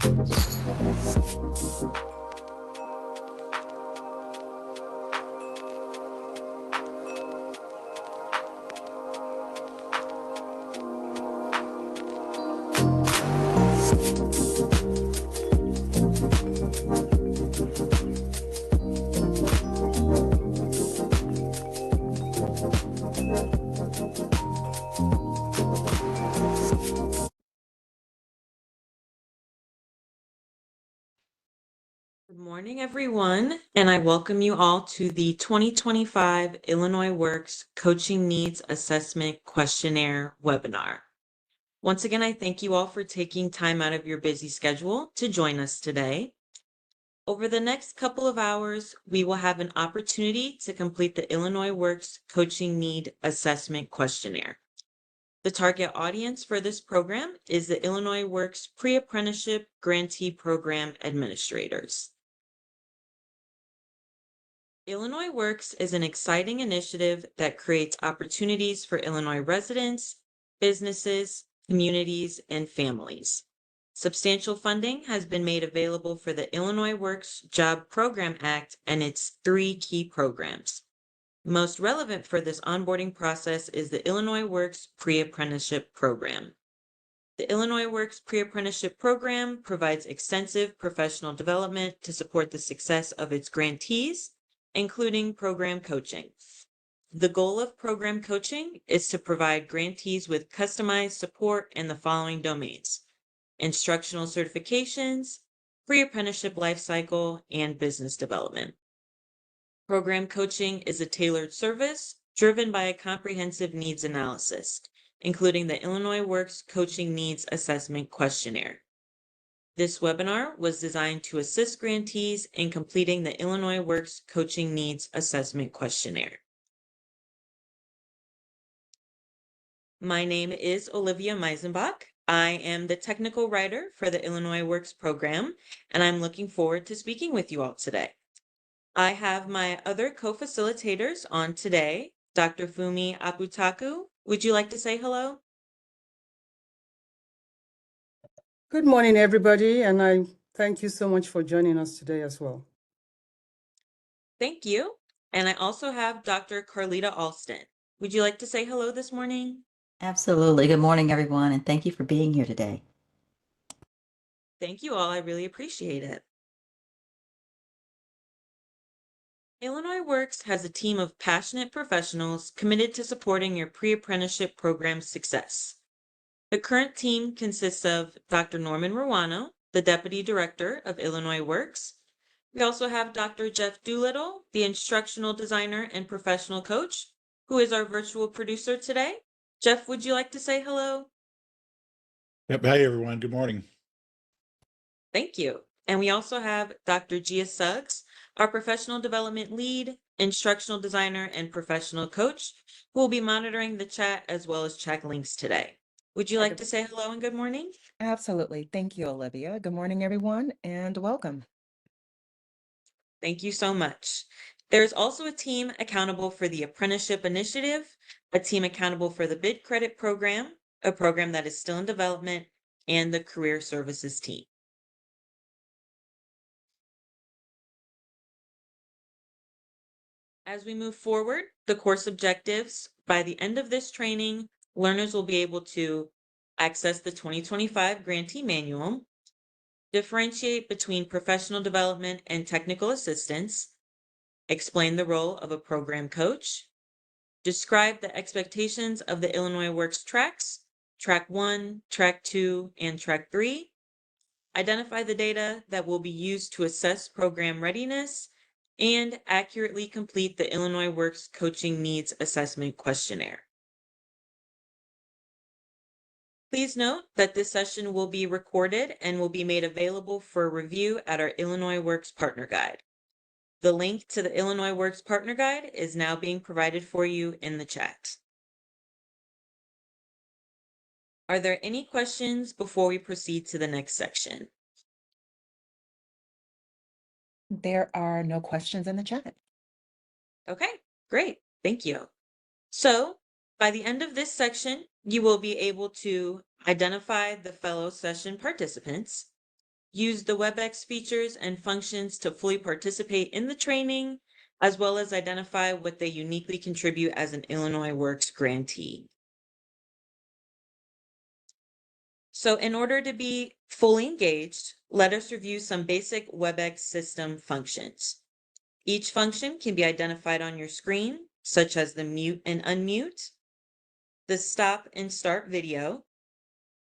Good morning, everyone, and I welcome you all to the 2025 Illinois Works Coaching Needs Assessment Questionnaire webinar. Once again, I thank you all for taking time out of your busy schedule to join us today. Over the next couple of hours, we will have an opportunity to complete the Illinois Works Coaching Need Assessment Questionnaire. The target audience for this program is the Illinois Works Pre-Apprenticeship Grantee Program Administrators. Illinois Works is an exciting initiative that creates opportunities for Illinois residents, businesses, communities, and families. Substantial funding has been made available for the Illinois Works Job Program Act and its 3 key programs. Most relevant for this onboarding process is the Illinois Works Pre-Apprenticeship Program. The Illinois Works Pre-Apprenticeship Program provides extensive professional development to support the success of its grantees, including program coaching. The goal of program coaching is to provide grantees with customized support in the following domains: instructional certifications, pre-apprenticeship lifecycle, and business development. Program coaching is a tailored service driven by a comprehensive needs analysis, including the Illinois Works Coaching Needs Assessment Questionnaire. This webinar was designed to assist grantees in completing the Illinois Works Coaching Needs Assessment Questionnaire. My name is Olivia Meisenbach. I am the technical writer for the Illinois Works program, and I'm looking forward to speaking with you all today. I have my other co-facilitators on today, Dr. Fumi Abutaku. Would you like to say hello? Good morning, everybody, and I thank you so much for joining us today as well. Thank you. And I also have Dr. Carlita Alston. Would you like to say hello this morning? Absolutely. Good morning, everyone, and thank you for being here today. Thank you all. I really appreciate it. Illinois Works has a team of passionate professionals committed to supporting your pre-apprenticeship program's success. The current team consists of Dr. Norman Ruano, the Deputy Director of Illinois Works. We also have Dr. Jeff Doolittle, the Instructional Designer and Professional Coach, who is our virtual producer today. Jeff, would you like to say hello? Yep. Hi, everyone. Good morning. Thank you. And we also have Dr. Gia Suggs, our Professional Development Lead, Instructional Designer, and Professional Coach, who will be monitoring the chat as well as chat links today. Would you like to say hello and good morning? Absolutely. Thank you, Olivia. Good morning, everyone, and welcome. Thank you so much. There's also a team accountable for the Apprenticeship Initiative, a team accountable for the Bid Credit Program, a program that is still in development, and the Career Services team. As we move forward, the course objectives, by the end of this training, learners will be able to access the 2025 Grantee Manual, differentiate between professional development and technical assistance, explain the role of a program coach, describe the expectations of the Illinois Works tracks, Track 1, Track 2, and Track 3, identify the data that will be used to assess program readiness, and accurately complete the Illinois Works Coaching Needs Assessment Questionnaire. Please note that this session will be recorded and will be made available for review at our Illinois Works Partner Guide. The link to the Illinois Works Partner Guide is now being provided for you in the chat. Are there any questions before we proceed to the next section? There are no questions in the chat. Okay, great. Thank you. So, by the end of this section, you will be able to identify the fellow session participants. use the WebEx features and functions to fully participate in the training, as well as identify what they uniquely contribute as an Illinois Works grantee. So in order to be fully engaged, let us review some basic WebEx system functions. Each function can be identified on your screen, such as the mute and unmute, the stop and start video,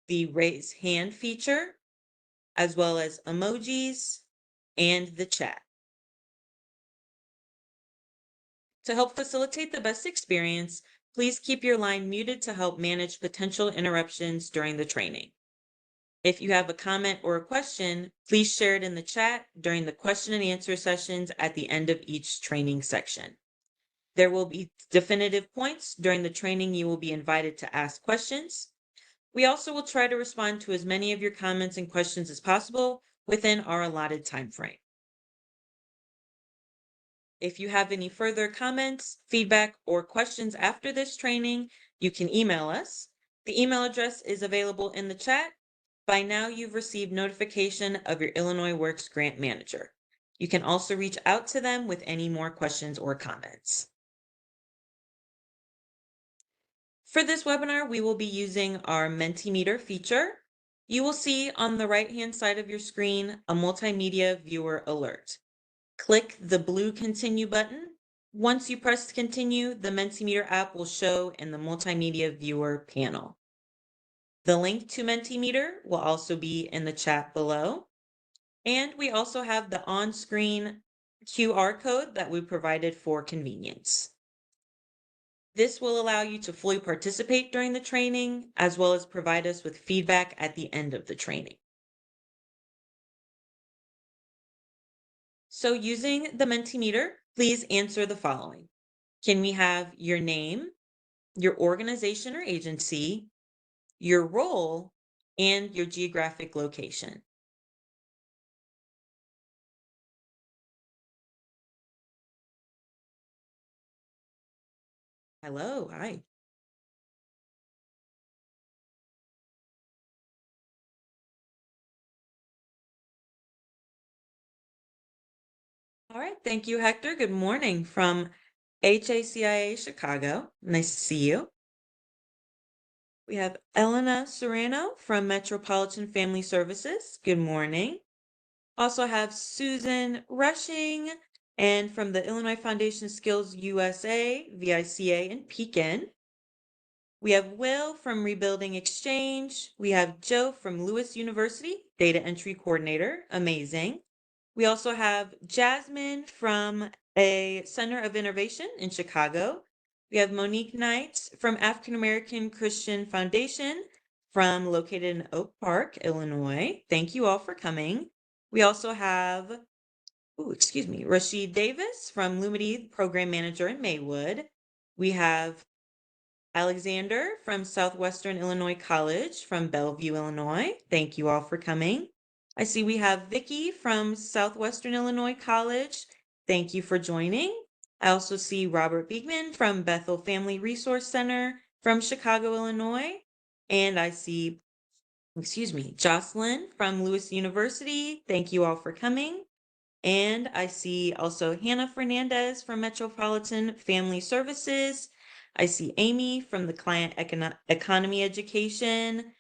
the raise hand feature, as well as emojis and the chat. To help facilitate the best experience, please keep your line muted to help manage potential interruptions during the training. If you have a comment or a question, please share it in the chat during the question and answer sessions at the end of each training section. There will be definitive points during the training you will be invited to ask questions. We also will try to respond to as many of your comments and questions as possible within our allotted time frame. If you have any further comments, feedback, or questions after this training, you can email us. The email address is available in the chat. By now, you've received notification of your Illinois Works Grant Manager. You can also reach out to them with any more questions or comments. For this webinar, we will be using our Mentimeter feature. You will see on the right-hand side of your screen a multimedia viewer alert. Click the blue continue button. Once you press continue, the Mentimeter app will show in the multimedia viewer panel. The link to Mentimeter will also be in the chat below. And we also have the on-screen QR code that we provided for convenience. This will allow you to fully participate during the training, as well as provide us with feedback at the end of the training. So using the Mentimeter, please answer the following. Can we have your name, your organization or agency, your role, and your geographic location? Hello, hi. All right, thank you, Hector. Good morning from HACIA Chicago. Nice to see you. We have Elena Serrano from Metropolitan Family Services. Good morning. Also have Susan Rushing and from the Illinois Foundation Skills USA, VICA in Pekin. We have Will from Rebuilding Exchange. We have Joe from Lewis University, Data Entry Coordinator. Amazing. We also have Jasmine from a Center of Innovation in Chicago. We have Monique Knight from African American Christian Foundation located in Oak Park, Illinois. Thank you all for coming. We also have, Rashid Davis from Lumity, Program Manager in Maywood. We have Alexander from Southwestern Illinois College from Bellevue, Illinois. Thank you all for coming. I see we have Vicki from Southwestern Illinois College. Thank you for joining. I also see Robert Beekman from Bethel Family Resource Center from Chicago, Illinois. And I see, Jocelyn from Lewis University. Thank you all for coming. And I see also Hannah Fernandez from Metropolitan Family Services. I see Amy from the Client Economy Education.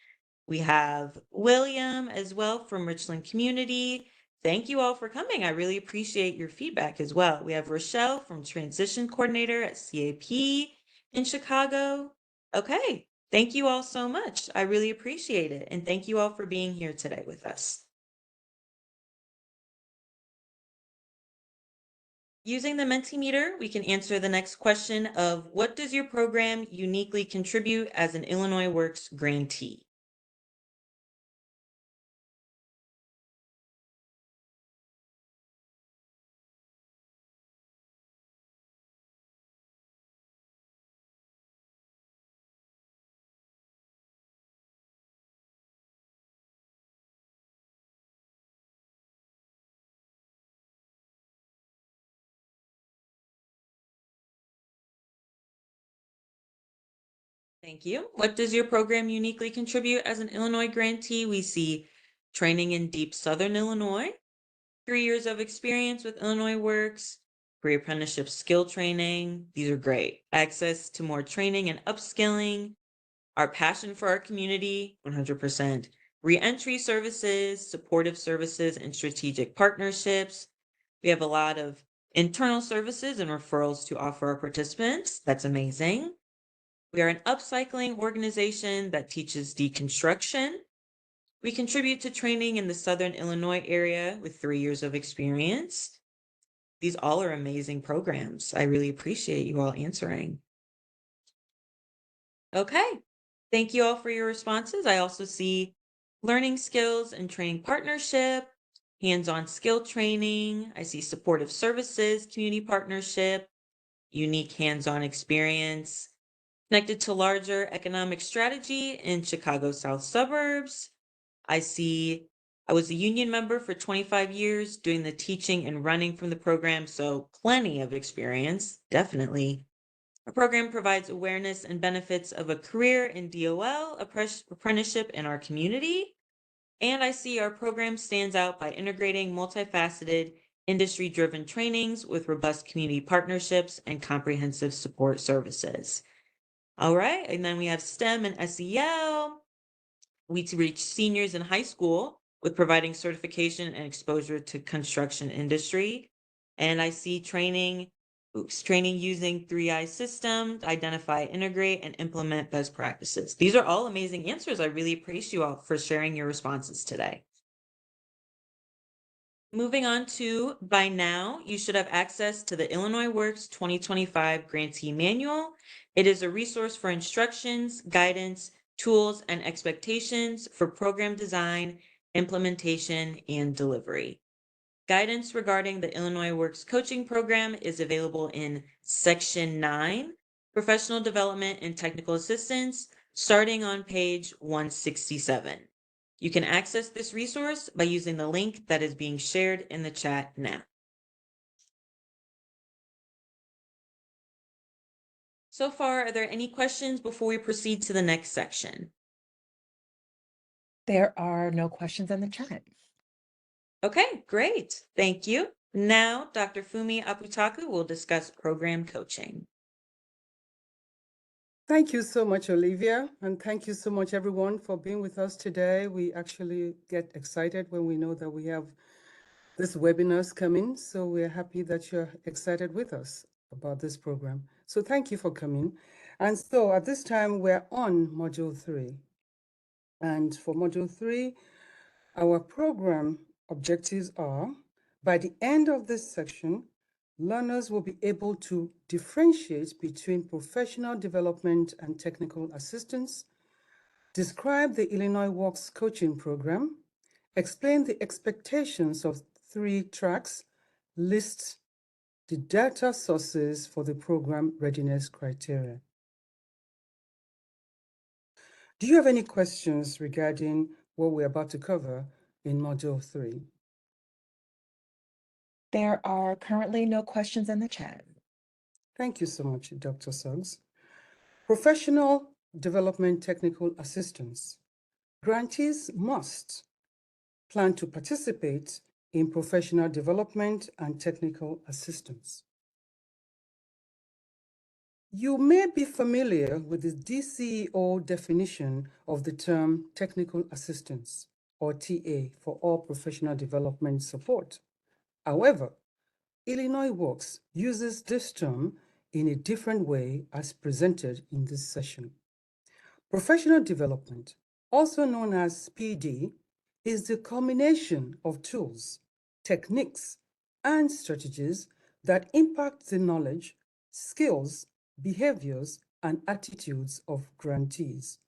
We have William as well from Richland Community. Thank you all for coming. I really appreciate your feedback as well. We have Rochelle from Transition Coordinator at CAP in Chicago. Okay, thank you all so much. I really appreciate it. And thank you all for being here today with us. Using the Mentimeter, we can answer the next question of what does your program uniquely contribute as an Illinois Works grantee? Thank you. What does your program uniquely contribute as an Illinois grantee? We see training in deep Southern Illinois, 3 years of experience with Illinois Works, pre-apprenticeship skill training. These are great. Access to more training and upskilling, our passion for our community, 100%. Reentry services, supportive services, and strategic partnerships. We have a lot of internal services and referrals to offer our participants. That's amazing. We are an upcycling organization that teaches deconstruction. We contribute to training in the Southern Illinois area with 3 years of experience. These all are amazing programs. I really appreciate you all answering. Okay, thank you all for your responses. I also see learning skills and training partnership, hands-on skill training. I see supportive services, community partnership, unique hands-on experience, connected to larger economic strategy in Chicago South suburbs. I was a union member for 25 years doing the teaching and running from the program, so plenty of experience, definitely. Our program provides awareness and benefits of a career in DOL, apprenticeship in our community. And I see our program stands out by integrating multifaceted, industry-driven trainings with robust community partnerships and comprehensive support services. All right, and then we have STEM and SEL. We reach seniors in high school with providing certification and exposure to construction industry. And I see training using 3I systems, identify, integrate, and implement best practices. These are all amazing answers. I really appreciate you all for sharing your responses today. Moving on to, by now, you should have access to the Illinois Works 2025 Grantee Manual. It is a resource for instructions, guidance, tools, and expectations for program design, implementation, and delivery. Guidance regarding the Illinois Works coaching program is available in Section 9, Professional Development and Technical Assistance, starting on page 167. You can access this resource by using the link that is being shared in the chat now. So far, are there any questions before we proceed to the next section? there are no questions in the chat. Okay, great. Thank you. Now, Dr. Fumi Aputaku will discuss program coaching. Thank you so much, Olivia, and thank you so much, everyone, for being with us today. We actually get excited when we know that we have this webinars coming, so we're happy that you're excited with us about this program. So thank you for coming. And so at this time, we're on Module 3. And for Module 3, our program objectives are, by the end of this section, learners will be able to differentiate between professional development and technical assistance, describe the Illinois Works coaching program, explain the expectations of 3 tracks, list the data sources for the program readiness criteria. Do you have any questions regarding what we're about to cover in Module 3? There are currently no questions in the chat. Thank you so much, Dr. Suggs. Professional Development Technical Assistance. Grantees must plan to participate in professional development and technical assistance. You may be familiar with the DCEO definition of the term technical assistance, or TA, for all professional development support. However, Illinois Works uses this term in a different way as presented in this session. Professional development, also known as PD, is the combination of tools, techniques, and strategies that impact the knowledge, skills, behaviors, and attitudes of grantees.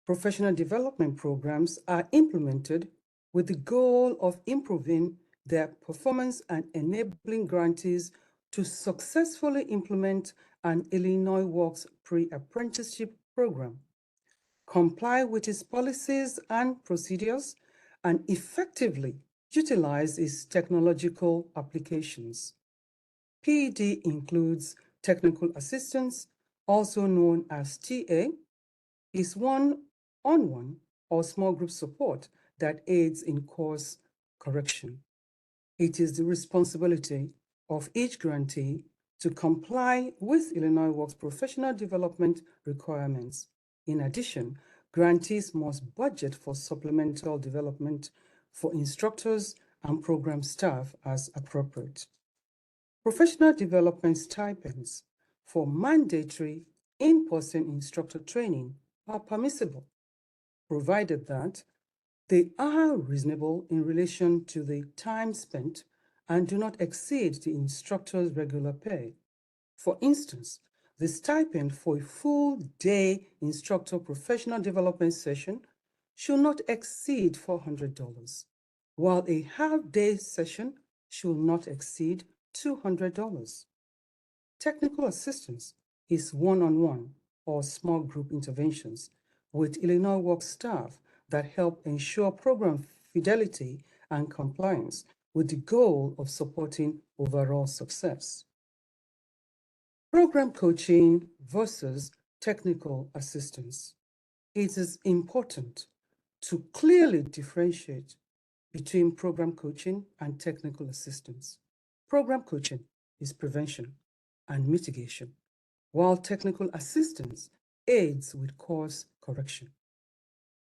Professional development programs are implemented with the goal of improving their performance and enabling grantees to successfully implement an Illinois Works pre-apprenticeship program, comply with its policies and procedures, and effectively utilize its technological applications. PED includes technical assistance, also known as TA, is one-on-one or small group support that aids in course correction. It is the responsibility of each grantee to comply with Illinois Works professional development requirements. In addition, grantees must budget for supplemental development for instructors and program staff as appropriate. Professional development stipends for mandatory in-person instructor training are permissible, provided that they are reasonable in relation to the time spent and do not exceed the instructor's regular pay. For instance, the stipend for a full-day instructor professional development session should not exceed $400, while a half-day session should not exceed $200. Technical assistance is one-on-one or small group interventions with Illinois Works staff that help ensure program fidelity and compliance with the goal of supporting overall success. Program coaching versus technical assistance. It is important to clearly differentiate between program coaching and technical assistance. Program coaching is prevention and mitigation, while technical assistance aids with course correction.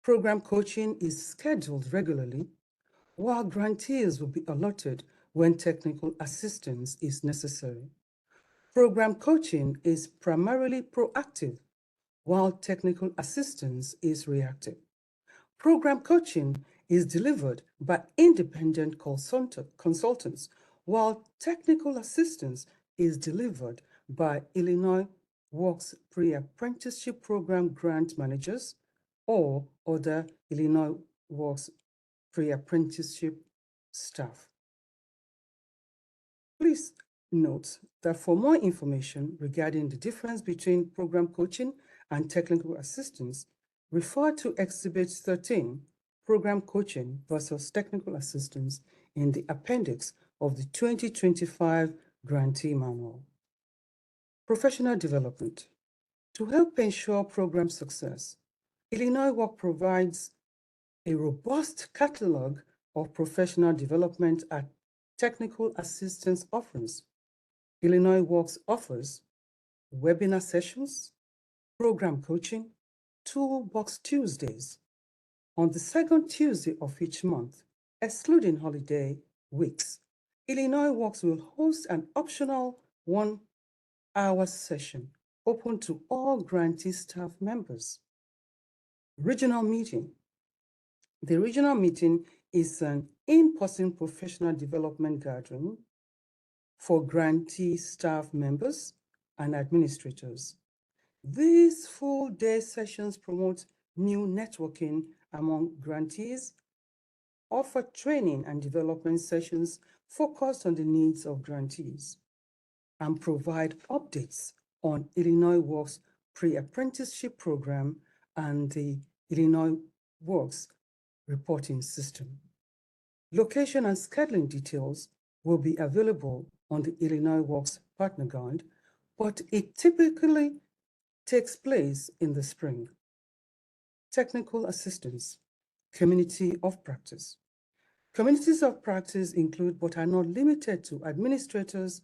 Program coaching is scheduled regularly, while grantees will be allotted when technical assistance is necessary. Program coaching is primarily proactive, while technical assistance is reactive. Program coaching is delivered by independent consultants, while technical assistance is delivered by Illinois Works pre-apprenticeship program grant managers or other Illinois Works pre-apprenticeship staff. Please note that for more information regarding the difference between program coaching and technical assistance, refer to Exhibit 13, Program Coaching versus Technical Assistance, in the appendix of the 2025 Grantee Manual. Professional development. To help ensure program success, Illinois Works provides a robust catalog of professional development and technical assistance offerings. Illinois Works offers webinar sessions, program coaching, Toolbox Tuesdays. On the second Tuesday of each month, excluding holiday weeks, Illinois Works will host an optional 1-hour session open to all grantee staff members. Regional meeting. The regional meeting is an in-person professional development gathering for grantee staff members and administrators. These full-day sessions promote new networking among grantees, offer training and development sessions focused on the needs of grantees, and provide updates on Illinois Works pre-apprenticeship program and the Illinois Works reporting system. Location and scheduling details will be available on the Illinois Works Partner Guide, but it typically takes place in the spring. Technical assistance, community of practice. Communities of practice include but are not limited to administrators,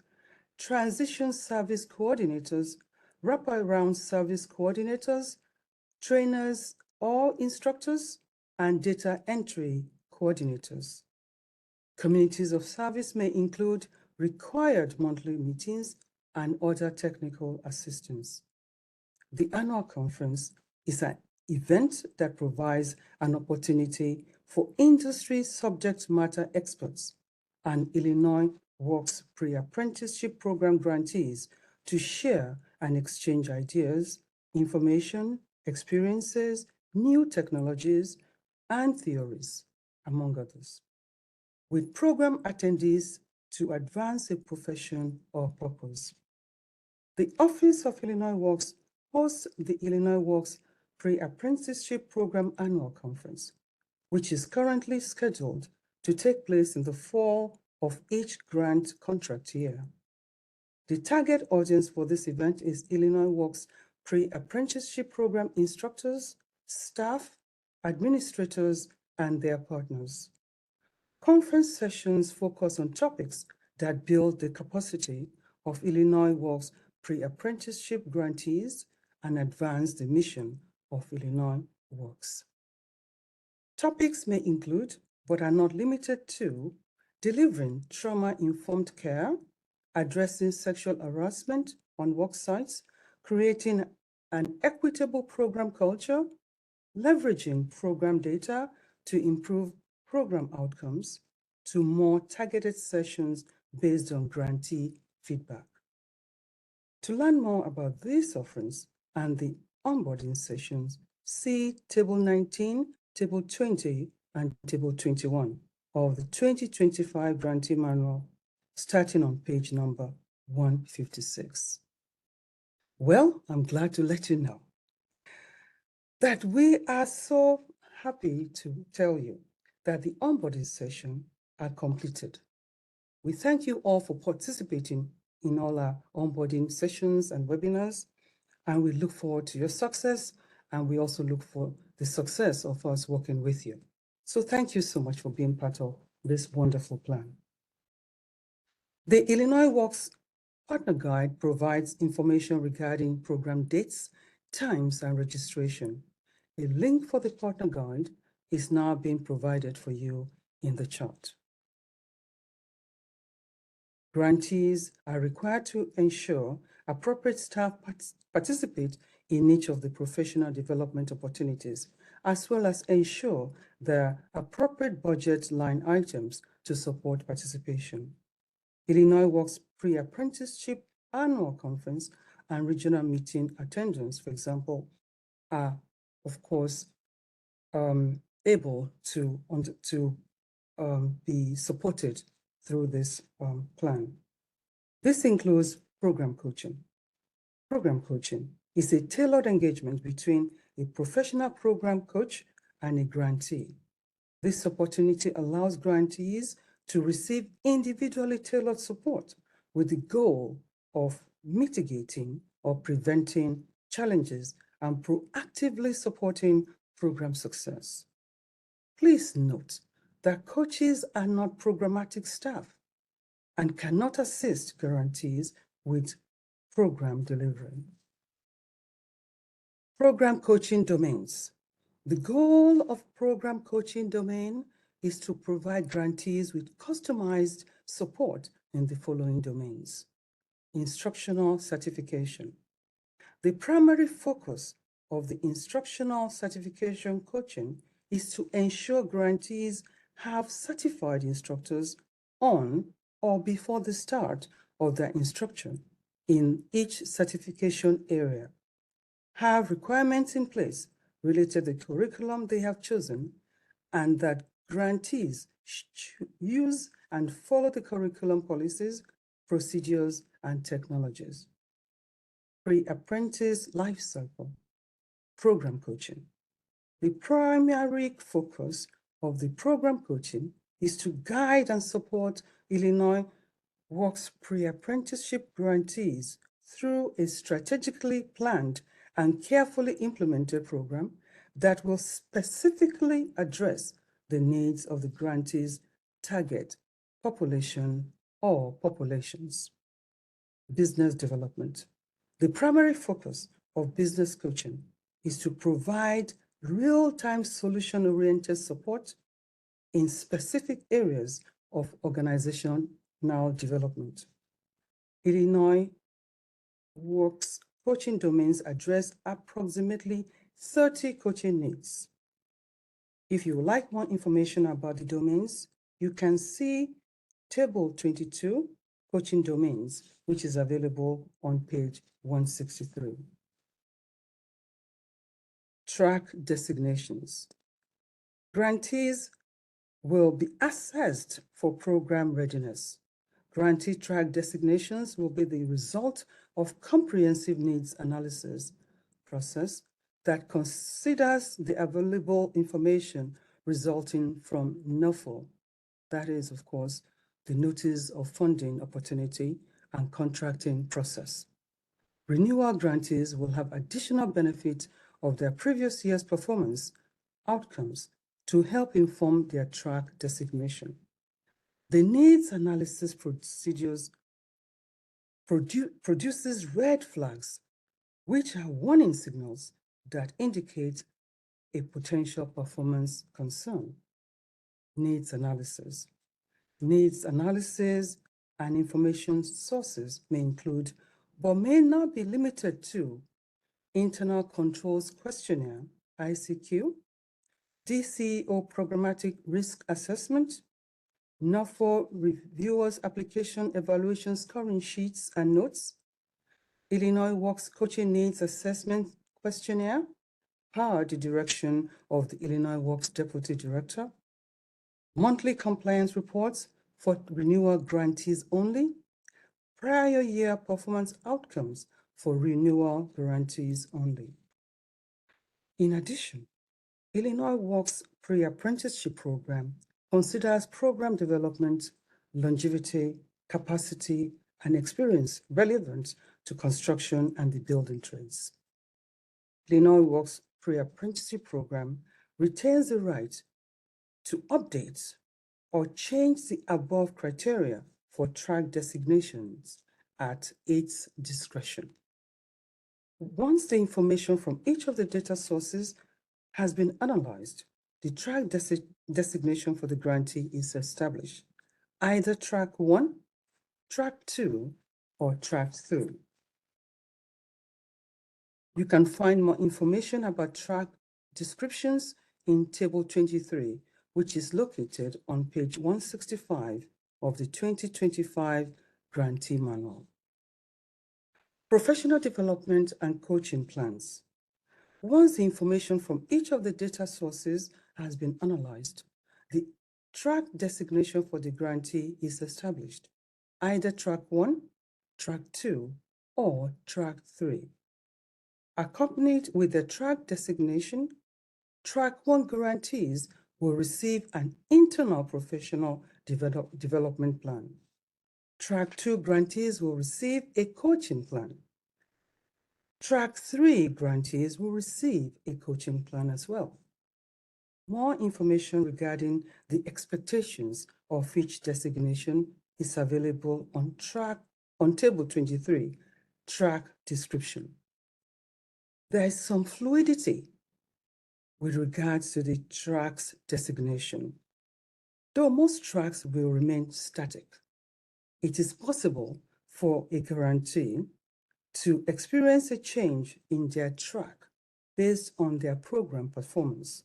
transition service coordinators, wraparound service coordinators, trainers or instructors, and data entry coordinators. Communities of service may include required monthly meetings and other technical assistance. The annual conference is an event that provides an opportunity for industry subject matter experts and Illinois Works pre-apprenticeship program grantees to share and exchange ideas, information, experiences, new technologies, and theories, among others, with program attendees to advance a profession or purpose. The Office of Illinois Works hosts the Illinois Works Pre-Apprenticeship Program Annual Conference, which is currently scheduled to take place in the fall of each grant contract year. The target audience for this event is Illinois Works Pre-Apprenticeship Program instructors, staff, administrators, and their partners. Conference sessions focus on topics that build the capacity of Illinois Works pre-apprenticeship grantees and advance the mission of Illinois Works. Topics may include, but are not limited to, delivering trauma-informed care, addressing sexual harassment on work sites, creating an equitable program culture, leveraging program data to improve program outcomes, to more targeted sessions based on grantee feedback. To learn more about these offerings and the onboarding sessions, see Table 19, Table 20, and Table 21 of the 2025 Grantee Manual, starting on page number 156. Well, I'm glad to let you know that we are so happy to tell you that the onboarding session are completed. We thank you all for participating in all our onboarding sessions and webinars, and we look forward to your success, and we also look for the success of us working with you. So thank you so much for being part of this wonderful plan. The Illinois Works Partner Guide provides information regarding program dates, times, and registration. A link for the Partner Guide is now being provided for you in the chart. Grantees are required to ensure appropriate staff participate in each of the professional development opportunities, as well as ensure there are appropriate budget line items to support participation. Illinois Works Pre-Apprenticeship Annual Conference and regional meeting attendance, for example, are, of course, able to be supported through this plan. This includes program coaching. Program coaching is a tailored engagement between a professional program coach and a grantee. This opportunity allows grantees to receive individually tailored support with the goal of mitigating or preventing challenges and proactively supporting program success. Please note that coaches are not programmatic staff and cannot assist grantees with program delivery. Program coaching domains. The goal of program coaching domain is to provide grantees with customized support in the following domains. Instructional certification. The primary focus of the instructional certification coaching is to ensure grantees have certified instructors on or before the start of their instruction in each certification area, have requirements in place related to the curriculum they have chosen, and that grantees use and follow the curriculum policies, procedures, and technologies. Pre-apprentice life cycle program coaching. The primary focus of the program coaching is to guide and support Illinois Works pre-apprenticeship grantees through a strategically planned and carefully implemented program that will specifically address the needs of the grantees' target population or populations. Business development. The primary focus of business coaching is to provide real-time solution-oriented support in specific areas of organizational development. Illinois Works coaching domains address approximately 30 coaching needs. If you would like more information about the domains, you can see Table 22, Coaching Domains, which is available on page 163. Track designations. Grantees will be assessed for program readiness. Grantee track designations will be the result of comprehensive needs analysis process that considers the available information resulting from NOFO. That is, of course, the Notice of Funding Opportunity and Contracting process. Renewal grantees will have additional benefit of their previous year's performance outcomes to help inform their track designation. The needs analysis procedures produces red flags, which are warning signals that indicate a potential performance concern. Needs analysis. Needs analysis and information sources may include, but may not be limited to, Internal Controls Questionnaire, ICQ, DCO Programmatic Risk Assessment, NAFO Reviewers Application Evaluation Scoring Sheets and Notes, Illinois Works Coaching Needs Assessment Questionnaire, per the direction of the Illinois Works Deputy Director, monthly compliance reports for renewal grantees only, prior year performance outcomes for renewal grantees only. In addition, Illinois Works Pre-Apprenticeship Program considers program development, longevity, capacity, and experience relevant to construction and the building trades. Illinois Works Pre-Apprenticeship Program retains the right to update or change the above criteria for track designations at its discretion. Once the information from each of the data sources has been analyzed, the track designation for the grantee is established, either track 1, track 2, or track 3. You can find more information about track descriptions in Table 23, which is located on page 165 of the 2025 Grantee Manual. Professional development and coaching plans. Once the information from each of the data sources has been analyzed, the track designation for the grantee is established, either track 1, track 2, or track 3. Accompanied with the track designation, track 1 grantees will receive an internal professional development plan. Track 2 grantees will receive a coaching plan. Track 3 grantees will receive a coaching plan as well. More information regarding the expectations of each designation is available on Table 23, track description. There is some fluidity with regards to the track's designation. Though most tracks will remain static, it is possible for a grantee to experience a change in their track based on their program performance.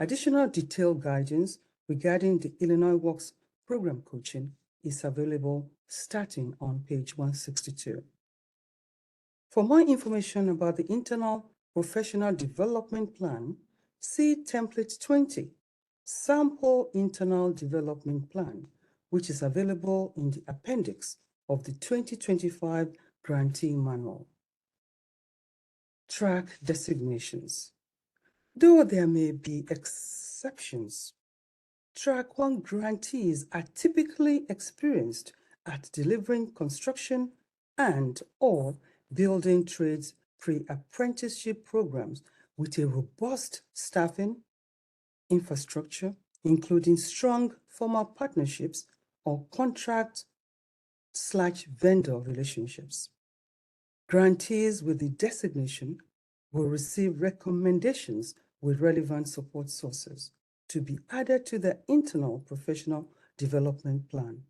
Additional detailed guidance regarding the Illinois Works program coaching is available starting on page 162. For more information about the Internal Professional Development Plan, see Template 20, Sample Internal Development Plan, which is available in the appendix of the 2025 Grantee Manual. Track designations. Though there may be exceptions, Track 1 grantees are typically experienced at delivering construction and/or building trades pre-apprenticeship programs with a robust staffing infrastructure, including strong formal partnerships or contract/vendor relationships. Grantees with the designation will receive recommendations with relevant support sources to be added to the internal professional development plan.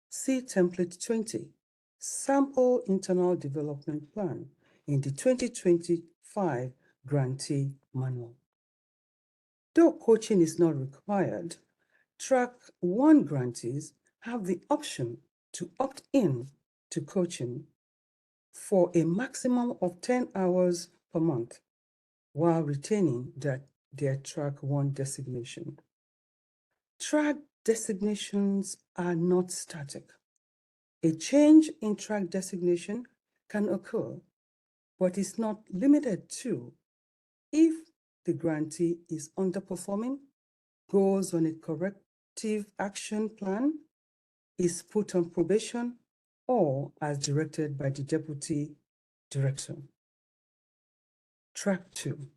See Template 20, Sample Internal Development Plan in the 2025 Grantee Manual. Though coaching is not required, Track 1 grantees have the option to opt in to coaching for a maximum of 10 hours per month while retaining their Track 1 designation. Track designations are not static. A change in track designation can occur, but is not limited to if the grantee is underperforming, goes on a corrective action plan, is put on probation, or as directed by the Deputy Director. Track 2.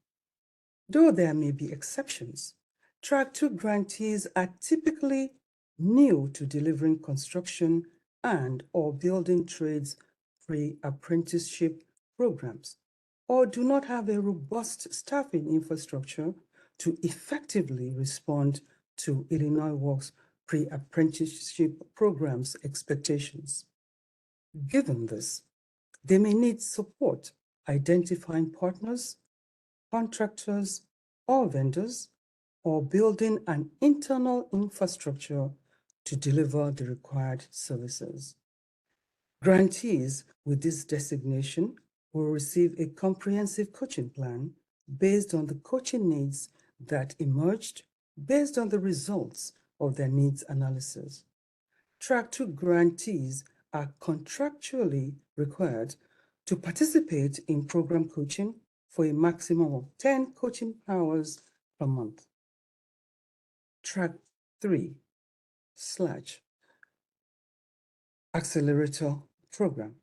Though there may be exceptions, Track 2 grantees are typically new to delivering construction and or building trades pre-apprenticeship programs, or do not have a robust staffing infrastructure to effectively respond to Illinois Works pre-apprenticeship programs expectations. Given this, they may need support identifying partners, contractors, or vendors, or building an internal infrastructure to deliver the required services. Grantees with this designation will receive a comprehensive coaching plan based on the coaching needs that emerged based on the results of their needs analysis. Track 2 grantees are contractually required to participate in program coaching for a maximum of 10 coaching hours per month. Track 3 / Accelerator Program.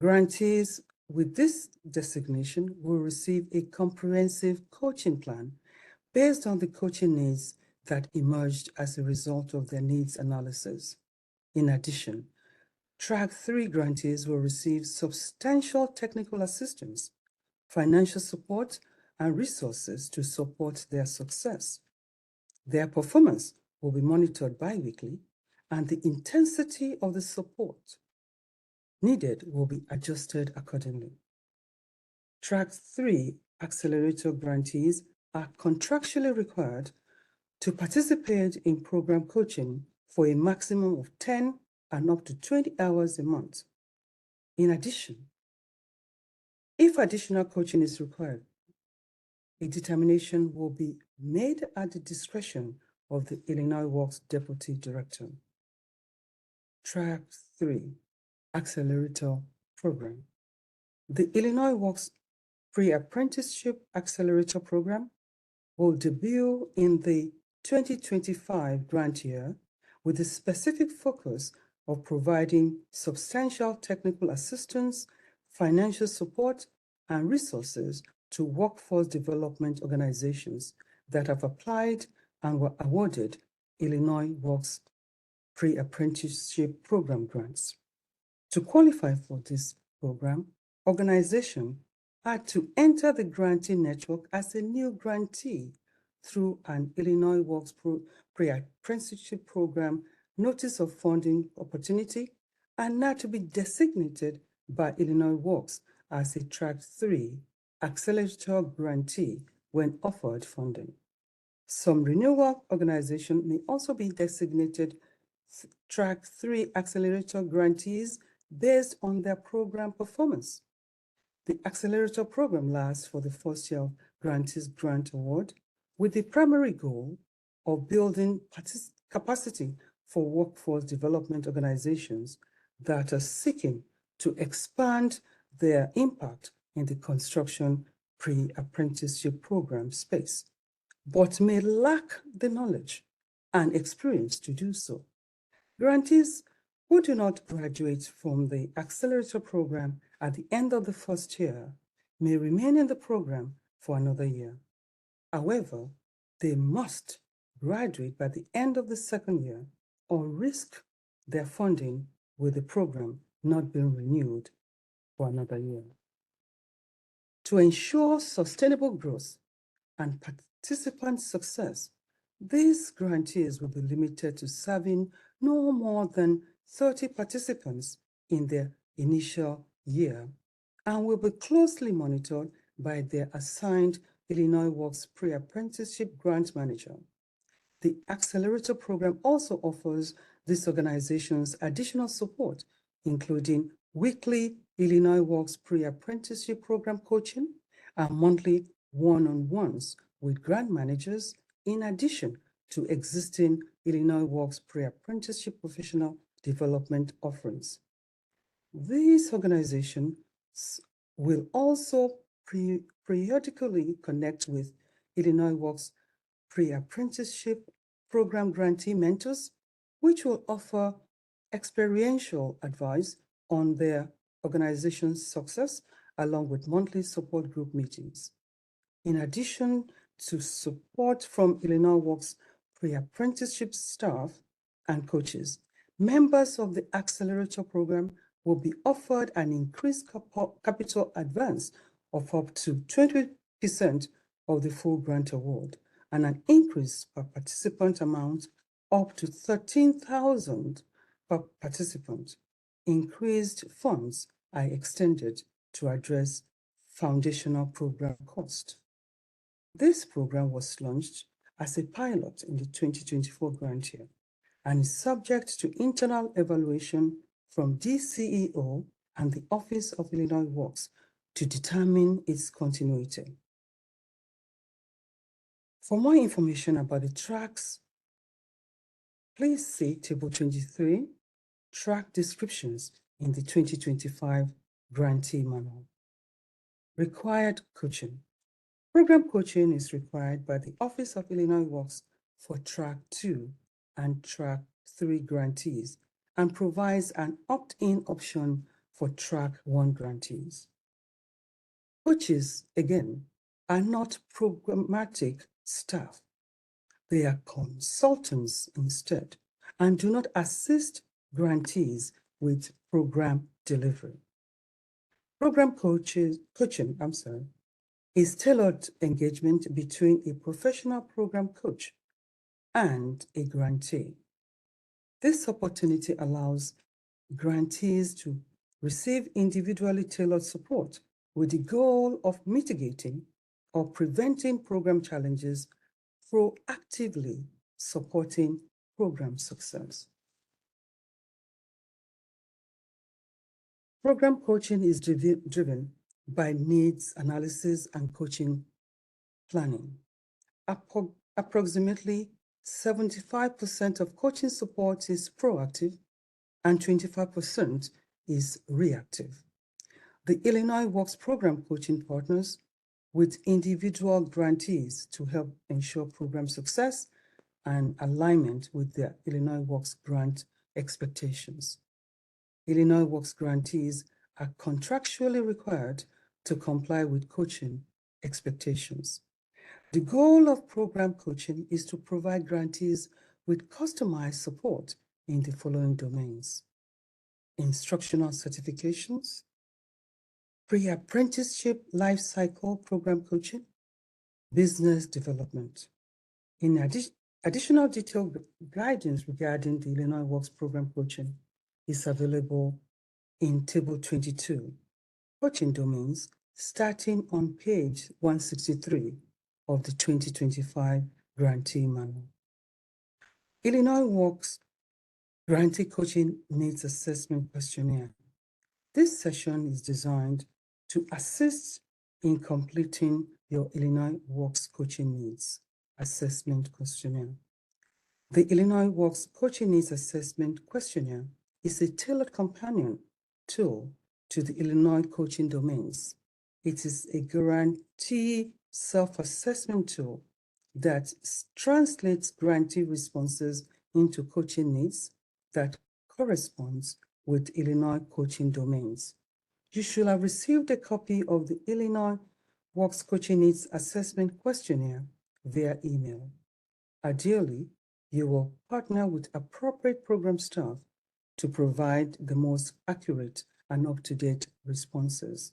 Grantees with this designation will receive a comprehensive coaching plan based on the coaching needs that emerged as a result of their needs analysis. In addition, Track 3 grantees will receive substantial technical assistance, financial support, and resources to support their success. Their performance will be monitored bi-weekly, and the intensity of the support needed will be adjusted accordingly. Track 3 Accelerator grantees are contractually required to participate in program coaching for a maximum of 10 and up to 20 hours a month. In addition, if additional coaching is required, a determination will be made at the discretion of the Illinois Works Deputy Director. Track 3 Accelerator Program. The Illinois Works Pre-Apprenticeship Accelerator Program will debut in the 2025 grant year with a specific focus of providing substantial technical assistance, financial support, and resources to workforce development organizations that have applied and were awarded Illinois Works Pre-Apprenticeship Program grants. To qualify for this program, organizations had to enter the grantee network as a new grantee through an Illinois Works Pre-Apprenticeship Program Notice of Funding Opportunity and not to be designated by Illinois Works as a Track 3 Accelerator grantee when offered funding. Some renewal organizations may also be designated Track 3 Accelerator grantees based on their program performance. The Accelerator program lasts for the first year of grantees grant award with the primary goal of building capacity for workforce development organizations that are seeking to expand their impact in the construction pre-apprenticeship program space, but may lack the knowledge and experience to do so. Grantees who do not graduate from the Accelerator program at the end of the first year may remain in the program for another year. However, they must graduate by the end of the second year or risk their funding with the program not being renewed for another year. To ensure sustainable growth and participant success, these grantees will be limited to serving no more than 30 participants in their initial year and will be closely monitored by their assigned Illinois Works Pre-Apprenticeship Grant Manager. The Accelerator program also offers these organizations additional support, including weekly Illinois Works Pre-Apprenticeship Program coaching and monthly one-on-ones with grant managers, in addition to existing Illinois Works Pre-Apprenticeship Professional Development offerings. These organizations will also periodically connect with Illinois Works Pre-Apprenticeship Program grantee mentors, which will offer experiential advice on their organization's success, along with monthly support group meetings. In addition to support from Illinois Works pre-apprenticeship staff and coaches. Members of the accelerator program will be offered an increased capital advance of up to 20% of the full grant award and an increase per participant amount up to $13,000 per participant. Increased funds are extended to address foundational program cost. This program was launched as a pilot in the 2024 grant year and is subject to internal evaluation from DCEO and the Office of Illinois Works to determine its continuity. For more information about the tracks, please see Table 23, track descriptions in the 2025 Grantee Manual. Required coaching. Program coaching is required by the Office of Illinois Works for Track 2 and Track 3 grantees and provides an opt-in option for Track 1 grantees. Coaches, again, are not programmatic staff. They are consultants instead and do not assist grantees with program delivery. Program coaching is tailored engagement between a professional program coach and a grantee. This opportunity allows grantees to receive individually tailored support with the goal of mitigating or preventing program challenges, proactively supporting program success. Program coaching is driven by needs analysis and coaching planning. Approximately 75% of coaching support is proactive and 25% is reactive. The Illinois Works program coaching partners with individual grantees to help ensure program success and alignment with their Illinois Works grant expectations. Illinois Works grantees are contractually required to comply with coaching expectations. The goal of program coaching is to provide grantees with customized support in the following domains: instructional certifications, pre-apprenticeship life cycle program coaching, business development. In additional detailed guidance regarding the Illinois Works program coaching is available in Table 22, coaching domains, starting on page 163 of the 2025 Grantee Manual. Illinois Works Grantee Coaching Needs Assessment Questionnaire. This session is designed to assist in completing your Illinois Works Coaching Needs Assessment Questionnaire. The Illinois Works Coaching Needs Assessment Questionnaire is a tailored companion tool to the Illinois coaching domains. It is a grantee self-assessment tool that translates grantee responses into coaching needs that corresponds with Illinois coaching domains. You should have received a copy of the Illinois Works Coaching Needs Assessment Questionnaire via email. Ideally, you will partner with appropriate program staff to provide the most accurate and up-to-date responses.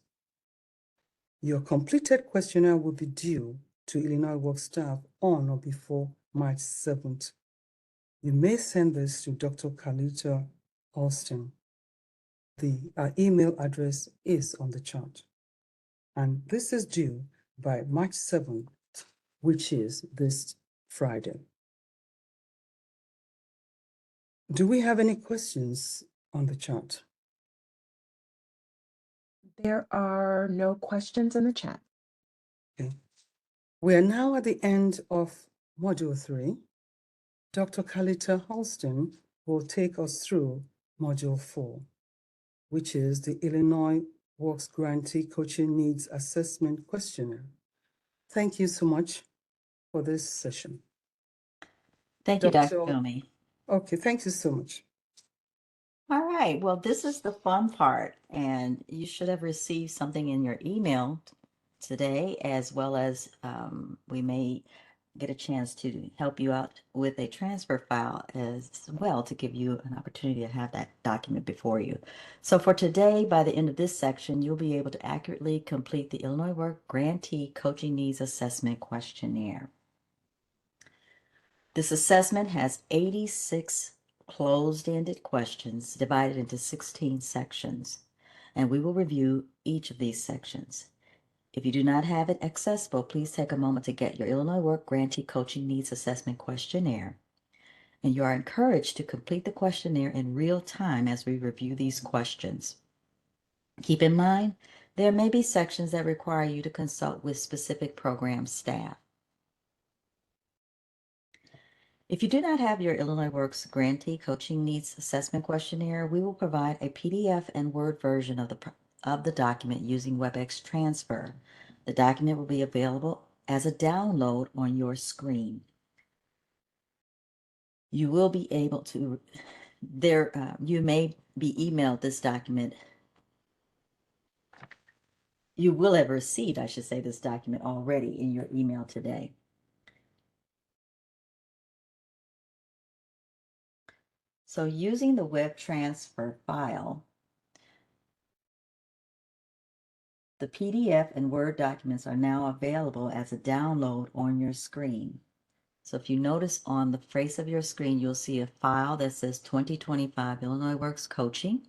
Your completed questionnaire will be due to Illinois Works staff on or before March 7th. You may send this to Dr. Carlita Alston. Our email address is on the chart. And this is due by March 7th, which is this Friday. Do we have any questions on the chart? There are no questions in the chat. Okay. We are now at the end of Module 3. Dr. Carlita Halston will take us through Module 4, which is the Illinois Works Grantee Coaching Needs Assessment Questionnaire. Thank you so much for this session. Thank you, Dr. Comey. Okay, thank you so much. All right, well, this is the fun part, and you should have received something in your email today, as well as we may get a chance to help you out with a transfer file as well to give you an opportunity to have that document before you. So for today, by the end of this section, you'll be able to accurately complete the Illinois Work Grantee Coaching Needs Assessment Questionnaire. This assessment has 86 closed-ended questions divided into 16 sections, and we will review each of these sections. If you do not have it accessible, please take a moment to get your Illinois Work Grantee Coaching Needs Assessment Questionnaire. And you are encouraged to complete the questionnaire in real time as we review these questions. Keep in mind, there may be sections that require you to consult with specific program staff. If you do not have your Illinois Works Grantee Coaching Needs Assessment Questionnaire, we will provide a PDF and Word version of the document using WebEx Transfer. The document will be available as a download on your screen. You will be able to, you may be emailed this document. You will have received, I should say, this document already in your email today. So using the web transfer file, the PDF and Word documents are now available as a download on your screen. So if you notice on the face of your screen, you'll see a file that says 2025 Illinois Works Coaching.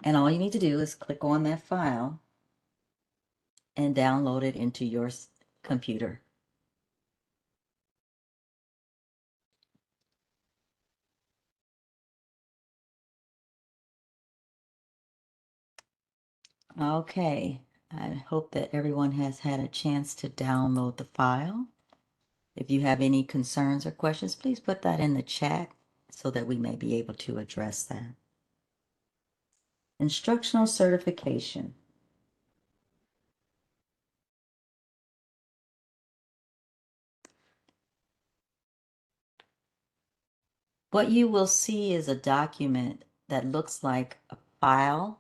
And all you need to do is click on that file and download it into your computer. Okay, I hope that everyone has had a chance to download the file. If you have any concerns or questions, please put that in the chat so that we may be able to address that. Instructional certification. What you will see is a document that looks like a file.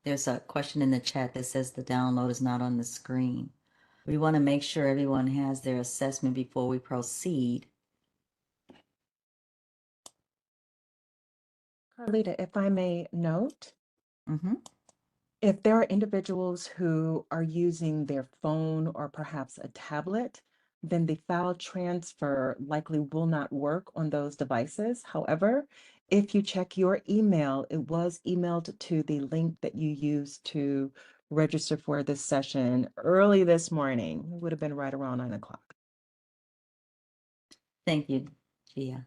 There's a question in the chat that says the download is not on the screen. We want to make sure everyone has their assessment before we proceed. Carlita, if I may note, Mm-hmm. if there are individuals who are using their phone or perhaps a tablet, then the file transfer likely will not work on those devices. However, if you check your email, it was emailed to the link that you used to register for this session early this morning. It would have been right around 9 o'clock. Thank you, Gia.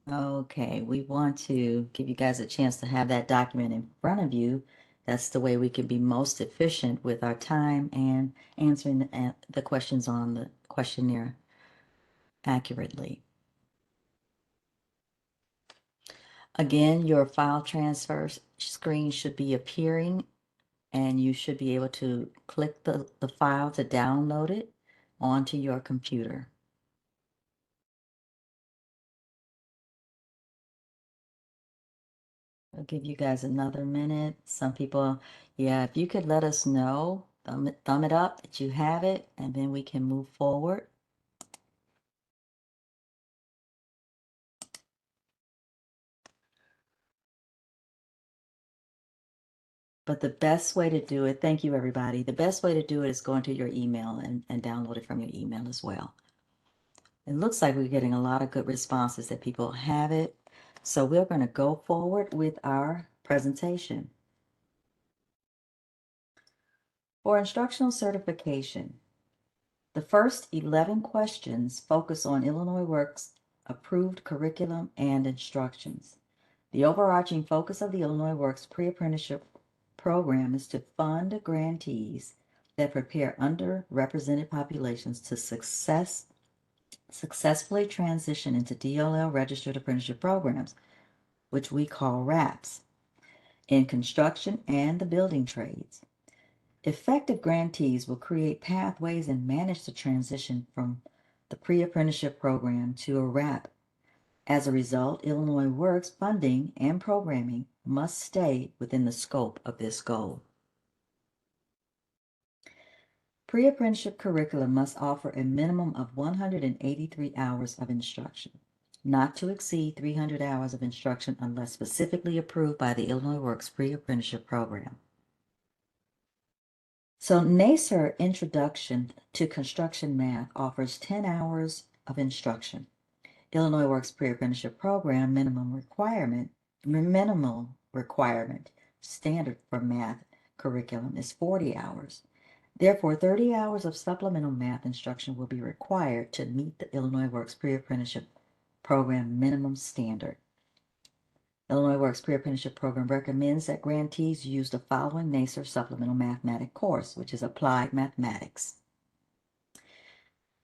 Okay, we want to give you guys a chance to have that document in front of you. That's the way we can be most efficient with our time and answering the questions on the questionnaire accurately. Again, your file transfer screen should be appearing and you should be able to click the file to download it onto your computer. I'll give you guys another minute. Some people, yeah, if you could let us know, thumb it up that you have it, and then we can move forward. But the best way to do it, thank you everybody, the best way to do it is go into your email and download it from your email as well. It looks like we're getting a lot of good responses that people have it. So we're going to go forward with our presentation. For instructional certification, the first 11 questions focus on Illinois Works approved curriculum and instructions. The overarching focus of the Illinois Works pre-apprenticeship program is to fund grantees that prepare underrepresented populations to successfully transition into DLL registered apprenticeship programs, which we call RAPs, in construction and the building trades. Effective grantees will create pathways and manage the transition from the pre-apprenticeship program to a RAP As a result, Illinois Works funding and programming must stay within the scope of this goal. Pre-apprenticeship curriculum must offer a minimum of 183 hours of instruction, not to exceed 300 hours of instruction unless specifically approved by the Illinois Works pre-apprenticeship program. So NACER Introduction to Construction Math offers 10 hours of instruction. Illinois Works pre-apprenticeship program minimal requirement standard for math curriculum is 40 hours. Therefore, 30 hours of supplemental math instruction will be required to meet the Illinois Works pre-apprenticeship program minimum standard. Illinois Works pre-apprenticeship program recommends that grantees use the following NACER supplemental mathematics course, which is Applied Mathematics.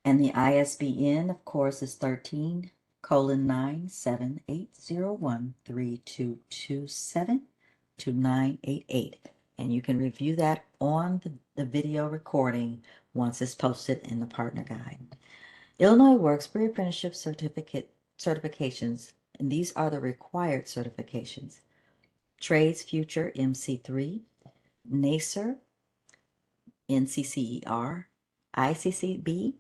And the ISBN, of course, is 13:978013227-2988. And you can review that on the video recording once it's posted in the partner guide. Illinois Works pre-apprenticeship certifications, and these are the required certifications. Trades Future MC3, NACER, NCCER, ICCB,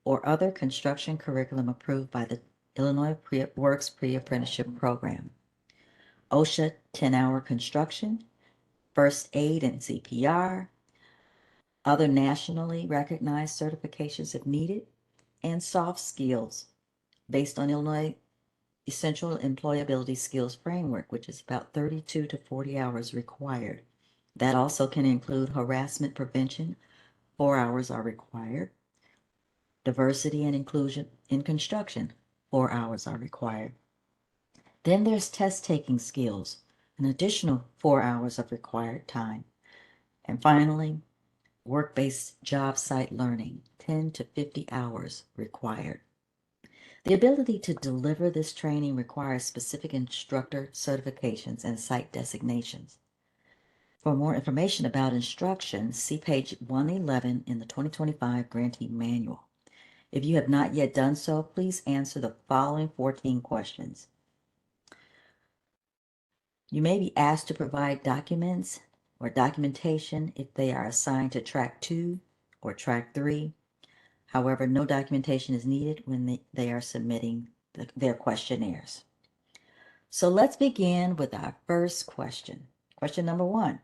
or other construction curriculum approved by the Illinois Works pre-apprenticeship program. OSHA 10-hour construction, first aid and CPR, other nationally recognized certifications if needed, and soft skills based on Illinois Essential Employability Skills Framework, which is about 32 to 40 hours required. That also can include harassment prevention, 4 hours are required. Diversity and inclusion in construction, 4 hours are required. Then there's test-taking skills, an additional 4 hours of required time. And finally, work-based job site learning, 10 to 50 hours required. The ability to deliver this training requires specific instructor certifications and site designations. For more information about instruction, see page 111 in the 2025 Grantee Manual. If you have not yet done so, please answer the following 14 questions. You may be asked to provide documents or documentation if they are assigned to Track 2 or Track 3. However, no documentation is needed when they are submitting their questionnaires. So let's begin with our first question. Question number 1.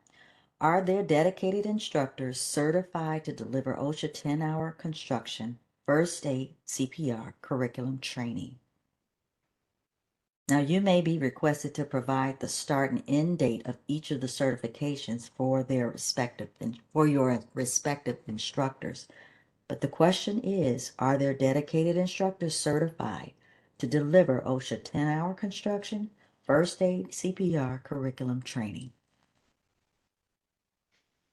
Are there dedicated instructors certified to deliver OSHA 10-hour construction, first aid, CPR curriculum training? Now, you may be requested to provide the start and end date of each of the certifications for your respective instructors. But the question is, are there dedicated instructors certified to deliver OSHA 10-hour construction, first aid, CPR curriculum training?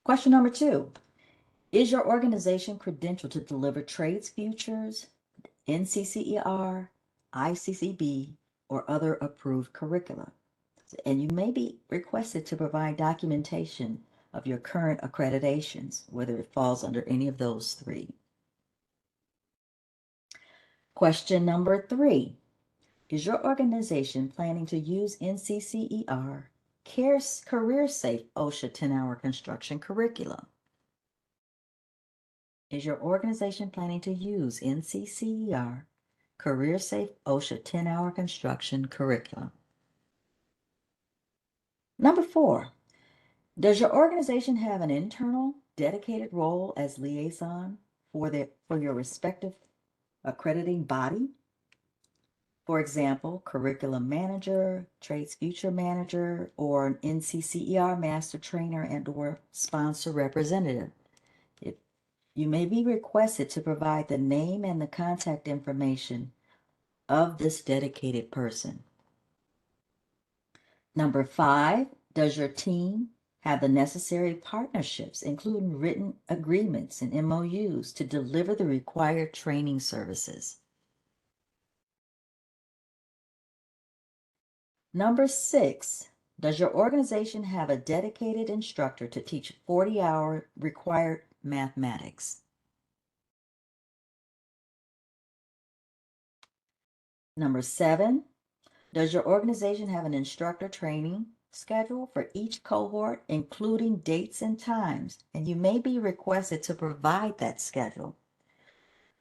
Question number 2. Is your organization credentialed to deliver Trades Futures, NCCER, ICCB, or other approved curricula? And you may be requested to provide documentation of your current accreditations, whether it falls under any of those 3. Question number 3. Is your organization planning to use NCCER, Career Safe OSHA 10-hour construction curriculum? Is your organization planning to use NCCER, Career Safe OSHA 10-hour construction curriculum? Number 4, does your organization have an internal dedicated role as liaison for your respective accrediting body? For example, curriculum manager, Trades Future manager, or an NCCER master trainer and or sponsor representative. You may be requested to provide the name and the contact information of this dedicated person. Number 5, does your team have the necessary partnerships, including written agreements and MOUs, to deliver the required training services? Number 6, does your organization have a dedicated instructor to teach 40-hour required mathematics? Number 7, Does your organization have an instructor training schedule for each cohort, including dates and times? And you may be requested to provide that schedule.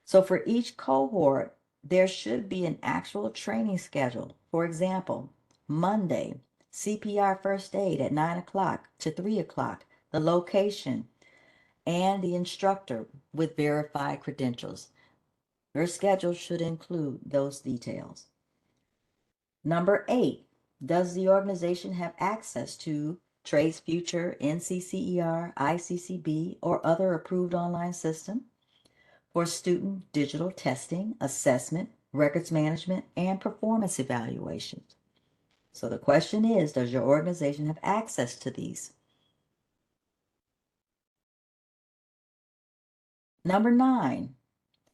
So for each cohort, there should be an actual training schedule. For example, Monday, CPR first aid at 9 o'clock to 3 o'clock, the location, and the instructor with verified credentials. Your schedule should include those details. Number 8, does the organization have access to Trades Future, NCCER, ICCB, or other approved online system for student digital testing, assessment, records management, and performance evaluations? So the question is, does your organization have access to these? Number 9,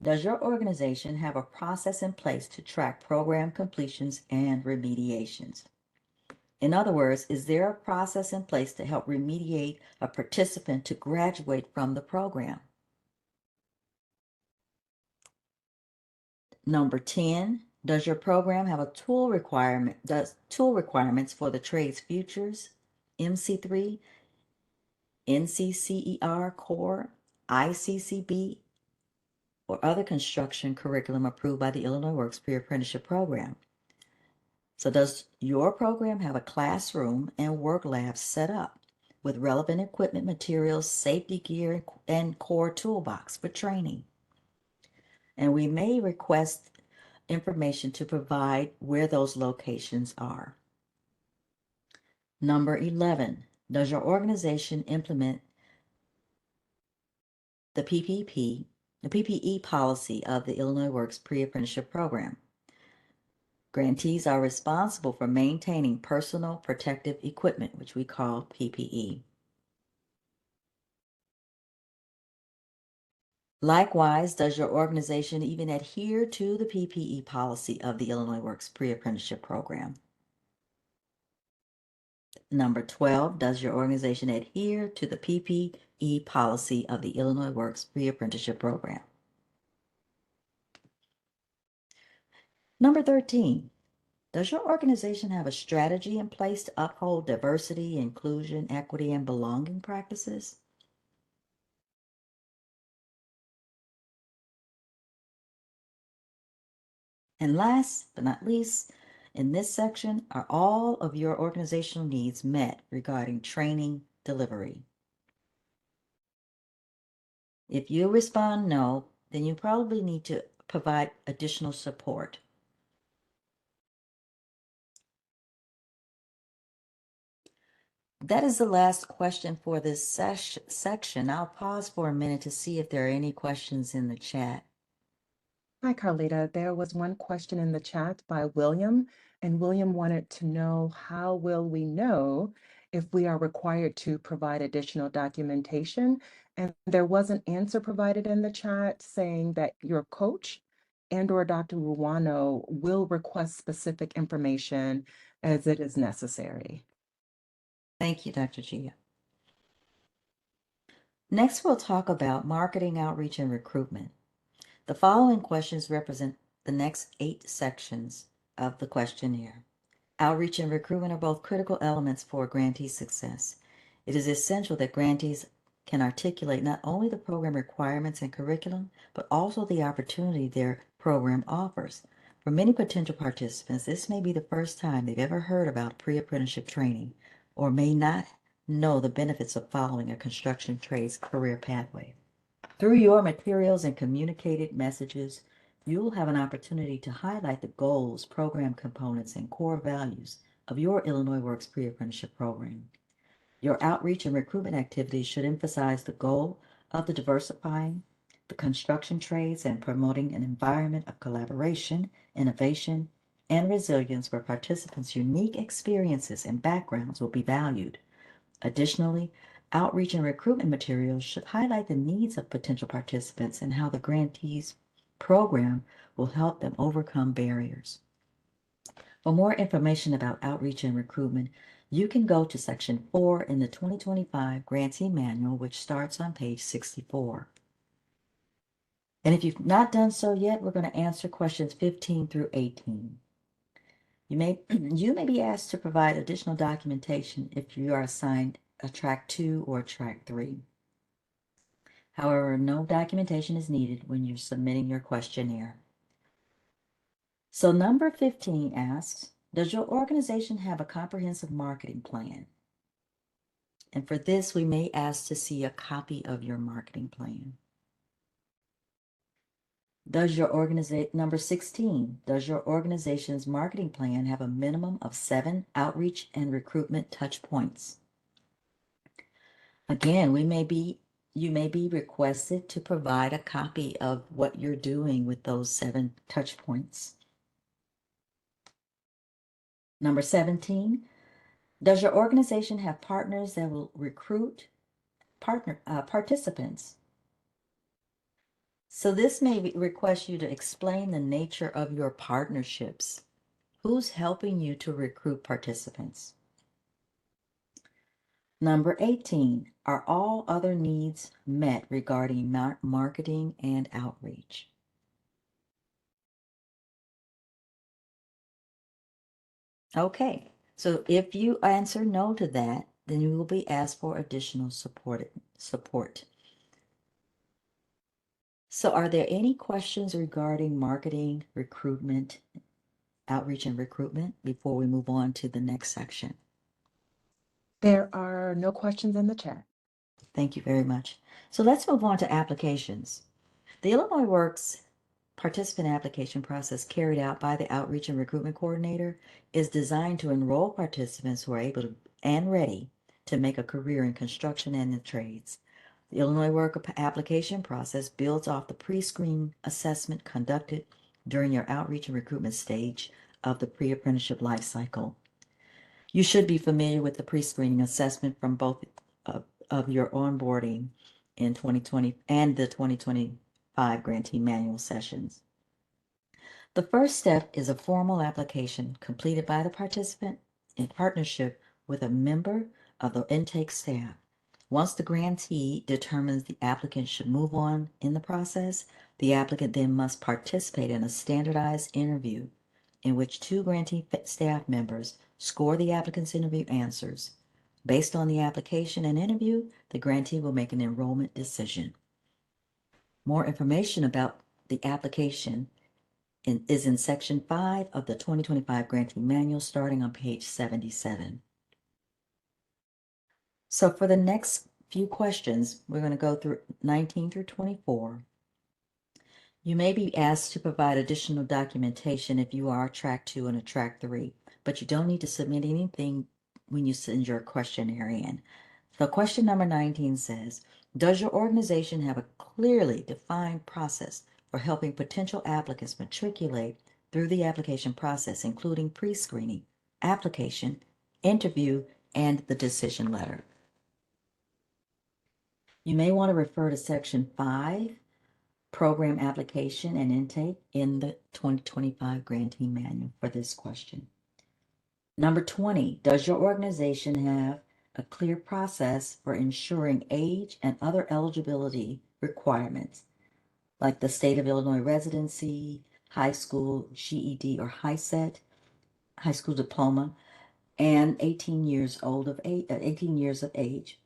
does your organization have a process in place to track program completions and remediations? In other words, is there a process in place to help remediate a participant to graduate from the program? Number 10, does your program have a tool requirements for the Trades Futures, MC3, NCCER Core, ICCB, or other construction curriculum approved by the Illinois Works Pre-Apprenticeship Program? So does your program have a classroom and work lab set up with relevant equipment, materials, safety gear, and core toolbox for training? And we may request information to provide where those locations are. Number 11, does your organization implement the PPE policy of the Illinois Works Pre-Apprenticeship Program? Grantees are responsible for maintaining personal protective equipment, which we call PPE. Likewise, does your organization even adhere to the PPE policy of the Illinois Works Pre-Apprenticeship Program? Number 12, does your organization adhere to the PPE policy of the Illinois Works Pre-Apprenticeship Program? Number 13, does your organization have a strategy in place to uphold diversity, inclusion, equity, and belonging practices? And last but not least, in this section, are all of your organizational needs met regarding training delivery? If you respond no, then you probably need to provide additional support. That is the last question for this section. I'll pause for a minute to see if there are any questions in the chat. Hi, Carlita. There was one question in the chat by William, and William wanted to know, how will we know if we are required to provide additional documentation? And there was an answer provided in the chat saying that your coach and/or Dr. Ruano will request specific information as it is necessary. Thank you, Dr. Gia. Next, we'll talk about marketing, outreach, and recruitment. The following questions represent the next 8 sections of the questionnaire. Outreach and recruitment are both critical elements for grantee success. It is essential that grantees can articulate not only the program requirements and curriculum, but also the opportunity their program offers. For many potential participants, this may be the first time they've ever heard about pre-apprenticeship training, or may not know the benefits of following a construction trades career pathway. Through your materials and communicated messages, you'll have an opportunity to highlight the goals, program components, and core values of your Illinois Works Pre-Apprenticeship Program. Your outreach and recruitment activities should emphasize the goal of the diversifying the construction trades and promoting an environment of collaboration, innovation, and resilience where participants' unique experiences and backgrounds will be valued. Additionally, outreach and recruitment materials should highlight the needs of potential participants and how the grantees program will help them overcome barriers. For more information about outreach and recruitment, you can go to section 4 in the 2025 Grantee Manual, which starts on page 64. And if you've not done so yet, we're going to answer questions 15 through 18. You may, you may be asked to provide additional documentation if you are assigned a track 2 or track 3. However, no documentation is needed when you're submitting your questionnaire. So number 15 asks, does your organization have a comprehensive marketing plan? And for this, we may ask to see a copy of your marketing plan. Does your organization, number 16, does your organization's marketing plan have a minimum of 7 outreach and recruitment touch points? Again, you may be requested to provide a copy of what you're doing with those 7 touch points. Number 17, does your organization have partners that will recruit participants? So this may request you to explain the nature of your partnerships. Who's helping you to recruit participants? Number 18, are all other needs met regarding marketing and outreach? Okay, so if you answer no to that, then you will be asked for additional support. So are there any questions regarding marketing, recruitment, outreach and recruitment before we move on to the next section? There are no questions in the chat. Thank you very much. So let's move on to applications. The Illinois Works participant application process carried out by the Outreach and Recruitment Coordinator is designed to enroll participants who are able to and ready to make a career in construction and the trades. The Illinois Work application process builds off the pre-screen assessment conducted during your outreach and recruitment stage of the pre-apprenticeship life cycle. You should be familiar with the pre-screening assessment from both of your onboarding in 2020 and the 2025 grantee manual sessions. The first step is a formal application completed by the participant in partnership with a member of the intake staff. Once the grantee determines the applicant should move on in the process, the applicant then must participate in a standardized interview in which 2 grantee staff members score the applicant's interview answers. Based on the application and interview, the grantee will make an enrollment decision. More information about the application is in section 5 of the 2025 grantee manual starting on page 77. So for the next few questions, we're going to go through 19 through 24. You may be asked to provide additional documentation if you are a track 2 and a track 3, but you don't need to submit anything when you send your questionnaire in. So question number 19 says, does your organization have a clearly defined process for helping potential applicants matriculate through the application process, including pre-screening, application, interview, and the decision letter? You may want to refer to section 5, program application and intake in the 2025 grantee manual for this question. Number 20, does your organization have a clear process for ensuring age and other eligibility requirements, like the state of Illinois residency, high school GED or high school diploma, and 18 years of age?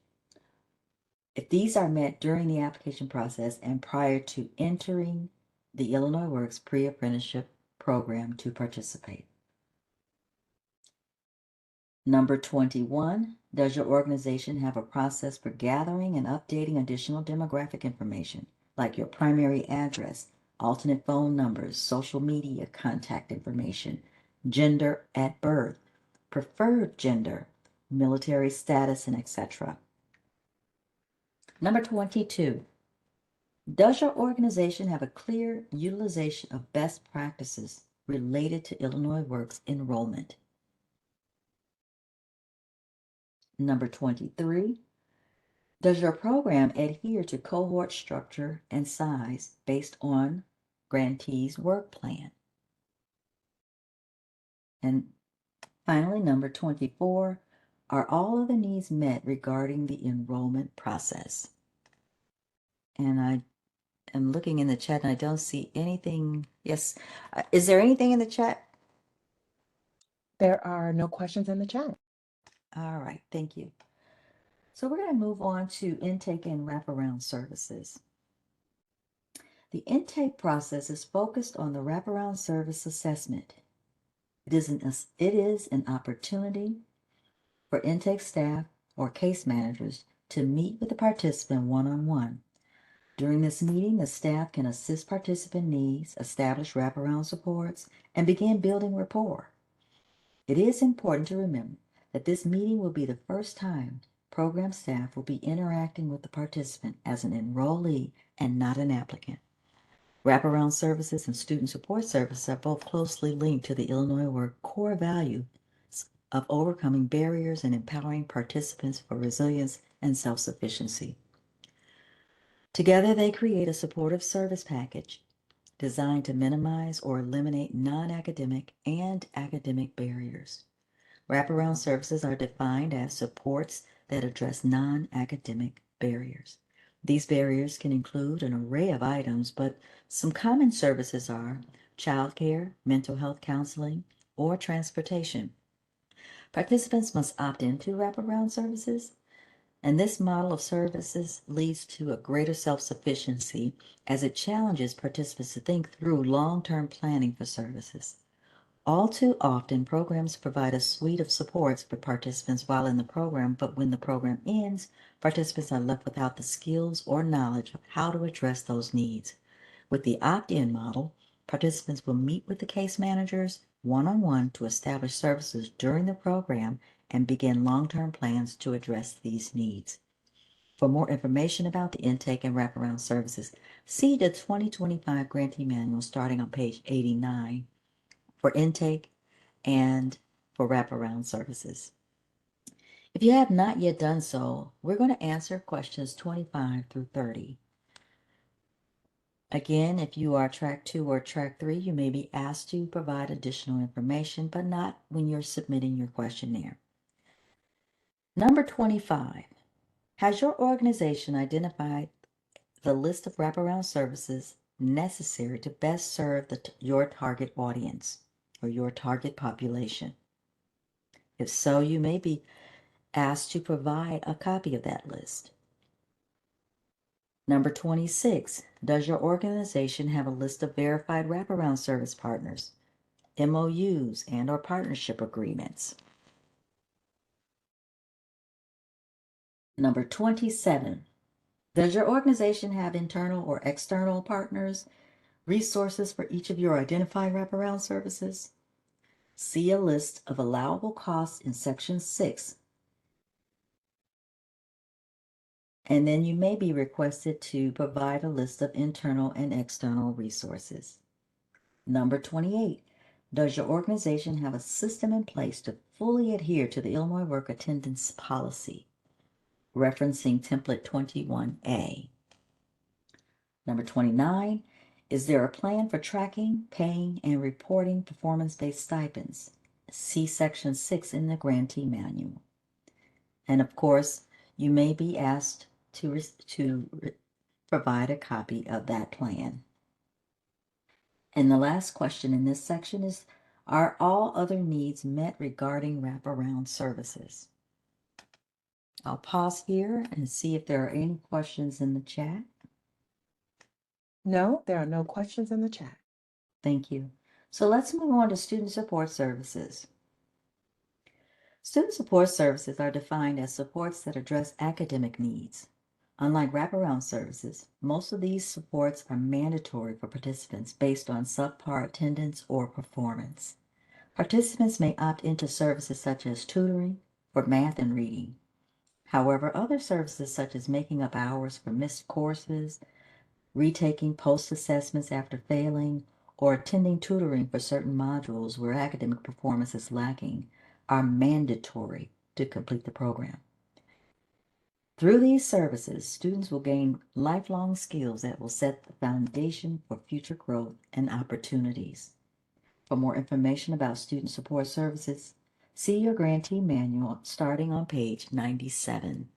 If these are met during the application process and prior to entering the Illinois Works pre-apprenticeship program to participate. Number 21, does your organization have a process for gathering and updating additional demographic information, like your primary address, alternate phone numbers, social media contact information, gender at birth, preferred gender, military status, and etc.? Number 22, does your organization have a clear utilization of best practices related to Illinois Works enrollment? Number 23, does your program adhere to cohort structure and size based on grantee's work plan? And finally, number 24, are all of the needs met regarding the enrollment process? And I am looking in the chat and I don't see anything. Yes. Is there anything in the chat? There are no questions in the chat. All right, thank you. So we're going to move on to intake and wraparound services. The intake process is focused on the wraparound service assessment. It is an opportunity for intake staff or case managers to meet with the participant one-on-one. During this meeting, the staff can assist participant needs, establish wraparound supports, and begin building rapport. It is important to remember that this meeting will be the first time program staff will be interacting with the participant as an enrollee and not an applicant. Wraparound services and student support services are both closely linked to the Illinois Work core value of overcoming barriers and empowering participants for resilience and self-sufficiency. Together, they create a supportive service package designed to minimize or eliminate non-academic and academic barriers. Wraparound services are defined as supports that address non-academic barriers. These barriers can include an array of items, but some common services are childcare, mental health counseling, or transportation. Participants must opt into wraparound services, and this model of services leads to a greater self-sufficiency as it challenges participants to think through long-term planning for services. All too often, programs provide a suite of supports for participants while in the program, but when the program ends, participants are left without the skills or knowledge of how to address those needs. With the opt-in model, participants will meet with the case managers one-on-one to establish services during the program and begin long-term plans to address these needs. For more information about the intake and wraparound services, see the 2025 Grantee Manual starting on page 89 for intake and for wraparound services. If you have not yet done so, we're going to answer questions 25 through 30. Again, if you are track 2 or track 3, you may be asked to provide additional information, but not when you're submitting your questionnaire. Number 25. Has your organization identified the list of wraparound services necessary to best serve your target audience or your target population? If so, you may be asked to provide a copy of that list. Number 26, does your organization have a list of verified wraparound service partners, MOUs, and/or partnership agreements? Number 27, does your organization have internal or external partners, resources for each of your identified wraparound services? See a list of allowable costs in Section 6. And then you may be requested to provide a list of internal and external resources. Number 28, does your organization have a system in place to fully adhere to the Illinois Work Attendance Policy, referencing template 21A? Number 29, is there a plan for tracking, paying, and reporting performance-based stipends? See Section 6 in the Grantee Manual. And of course, you may be asked to provide a copy of that plan. And the last question in this section is, are all other needs met regarding wraparound services? I'll pause here and see if there are any questions in the chat. No, there are no questions in the chat. Thank you. So let's move on to student support services. Student support services are defined as supports that address academic needs. Unlike wraparound services, most of these supports are mandatory for participants based on subpar attendance or performance. Participants may opt into services such as tutoring for math and reading. However, other services such as making up hours for missed courses, retaking post-assessments after failing, or attending tutoring for certain modules where academic performance is lacking are mandatory to complete the program. Through these services, students will gain lifelong skills that will set the foundation for future growth and opportunities. For more information about student support services, see your grantee manual starting on page 97.